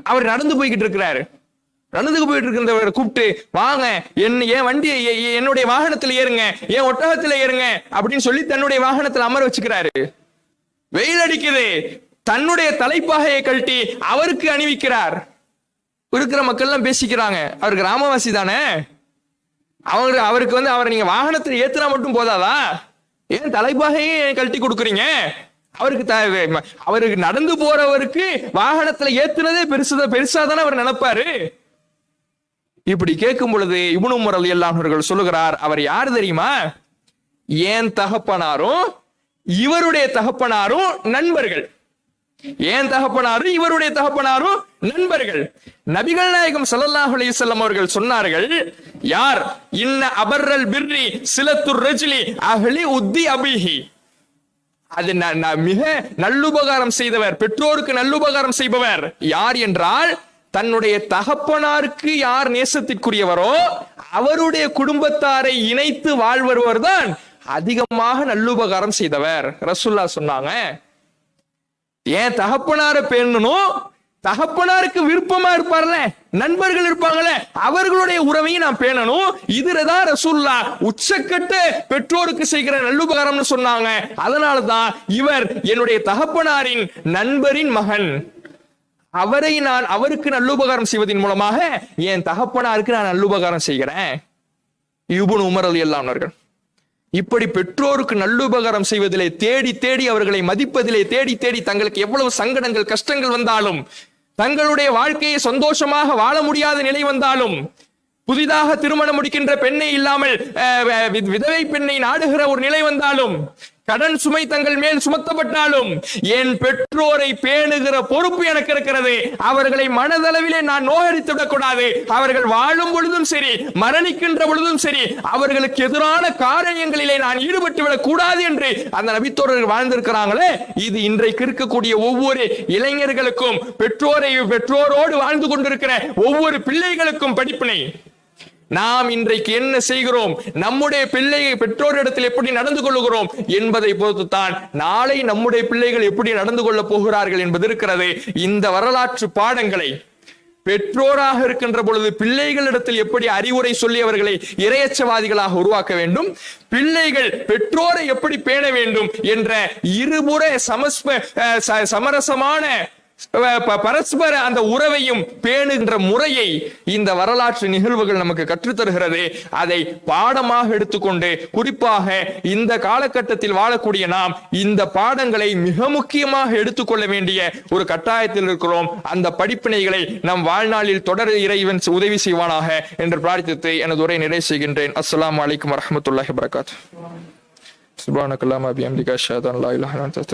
அவர் நடந்து போய்கிட்டு இருக்கிறாரு. நடந்து போயிட்டு இருக்கிறவரை கூப்பிட்டு, வாங்க என் வண்டி என்னுடைய வாகனத்துல ஏறுங்க, என் ஒட்டகத்துல ஏறுங்க அப்படின்னு சொல்லி தன்னுடைய வாகனத்துல அமர வச்சுக்கிறாரு. வெயில் அடிக்குது, தன்னுடைய தலைப்பாகையை கழட்டி அவருக்கு அணிவிக்கிறார். இருக்கிற மக்கள் எல்லாம் பேசிக்கிறாங்க, அவர் கிராமவாசி தானே, அவருக்கு அவரை நீங்க வாகனத்துல ஏத்துனா மட்டும் போதாதா, ஏன் தலைப்பாகையே கழட்டி கொடுக்குறீங்க? அவருக்கு நடந்து போறவருக்கு வாகனத்துல ஏத்துனதே பெருசாதானே அவர் நினைப்பாரு. இப்படி கேட்கும் பொழுது இப்னு உமர் ரலியல்லாஹு அவர்கள் சொல்லுகிறார், அவர் யாரு தெரியுமா? ஏன் தகப்பனாரும் இவருடைய தகப்பனாரும் நண்பர்கள். ஏன் தகப்பனாரும் இவருடைய தகப்பனாரும் நண்பர்கள். நபிகள் நாயகம் ஸல்லல்லாஹு அலைஹி வஸல்லம் அவர்கள் சொன்னார்கள், யார் இன்ன அபர்ரல் பிர்ரி சிலத்துர் ரஜ்லி அஹ்லி உத்தி அபிஹி, அது மிக நல்லுபகாரம் செய்தவர், பெற்றோருக்கு நல்லுபகாரம் செய்பவர் யார் என்றால், தன்னுடைய தகப்பனாருக்கு யார் நேசத்திற்குரியவரோ அவருடைய குடும்பத்தாரை இணைத்து வாழ்வருவர் தான் அதிகமாக நல்லுபகாரம் செய்தவர். ரசூலுல்லாஹ் சொன்னாங்க, ஏன் தகப்பனாரை பேணணும், தகப்பனாருக்கு விருப்பமா இருப்பார்ல, நண்பர்கள் இருப்பாங்கல்ல, அவர்களுடைய உறவையும் நான் பேணணும். இதுலதான் ரசூலுல்லாஹ் உச்சக்கட்டு பெற்றோருக்கு செய்கிற நல்லுபகாரம்னு சொன்னாங்க. அதனாலதான் இவர் என்னுடைய தகப்பனாரின் நண்பரின் மகன், அவருக்கு நல்லுபகாரம் செய்வதன் மூலமாக என் தகப்பனாருக்கு நான் நல்லுபகாரம் செய்கிறேன். இப்னு உமர் ரலியல்லாஹு அன்ஹு இப்படி பெற்றோருக்கு நல்லுபகாரம் செய்வதிலே தேடி தேடி, அவர்களை மதிப்பதிலே தேடி தேடி, தங்களுக்கு எவ்வளவு சங்கடங்கள் கஷ்டங்கள் வந்தாலும், தங்களுடைய வாழ்க்கையை சந்தோஷமாக வாழ முடியாத நிலை வந்தாலும், புதிதாக திருமணம் முடிக்கின்ற பெண்ணை இல்லாமல் விதவை பெண்ணை நாடுகிற ஒரு நிலை வந்தாலும், கடன் சுமை தங்கள் மேல் சுமத்தப்பட்டாலும், என் பெற்றோரை பேணுகிற பொறுப்பு எனக்கு இருக்கிறது. அவர்களை மனதளவிலே நான் நோகடித்து விடக்கூடாது. அவர்கள் வாழும் பொழுதும் சரி, மரணிக்கின்ற பொழுதும் சரி, அவர்களுக்கு எதிரான காரியங்களிலே நான் ஈடுபட்டு விடக் கூடாது என்று அந்த நபித்தோழர்கள் வாழ்ந்திருக்கிறாங்களே. இது இன்றைக்கு இருக்கக்கூடிய ஒவ்வொரு இளைஞர்களுக்கும், பெற்றோரோடு வாழ்ந்து கொண்டிருக்கிற ஒவ்வொரு பிள்ளைகளுக்கும் படிப்பினை. நாம் இன்றைக்கு என்ன செய்கிறோம், நம்முடைய பெற்றோரிடத்தில் எப்படி நடந்து கொள்ளுகிறோம் என்பதை பொறுத்துத்தான் நாளை நம்முடைய பிள்ளைகள் எப்படி நடந்து கொள்ள போகிறார்கள் என்பது இருக்கிறது. இந்த வரலாற்று பாடங்களை பெற்றோராக இருக்கின்ற பொழுது பிள்ளைகளிடத்தில் எப்படி அறிவுரை சொல்லி அவர்களை இரையச்சவாதிகளாக உருவாக்க வேண்டும், பிள்ளைகள் பெற்றோரை எப்படி பேண வேண்டும் என்ற இருபுற சமரசமான பரஸ்பர அந்த உறவையும் பேணுகின்ற முறையை இந்த வரலாற்று நிகழ்வுகள் நமக்கு கற்றுத்தருகிறது. அதை பாடமாக எடுத்துக்கொண்டு, குறிப்பாக இந்த காலகட்டத்தில் வாழக்கூடிய நாம் இந்த பாடங்களை மிக முக்கியமாக எடுத்துக்கொள்ள வேண்டிய ஒரு கட்டாயத்தில் இருக்கிறோம். அந்த படிப்பினைகளை நம் வாழ்நாளில் தொடர் இறைவன் உதவி செய்வானாக என்று பிரார்த்தித்து எனது உரை நிறைவு செய்கின்றேன். அஸ்ஸலாமு அலைக்கும் வரஹ்மத்துல்லாஹி வபரகாத்துஹு. சுப்ஹானக்கல்லாஹும்ம வபிஹம்திக அஷ்ஹது அன் லா இலாஹா இல்லா அன்த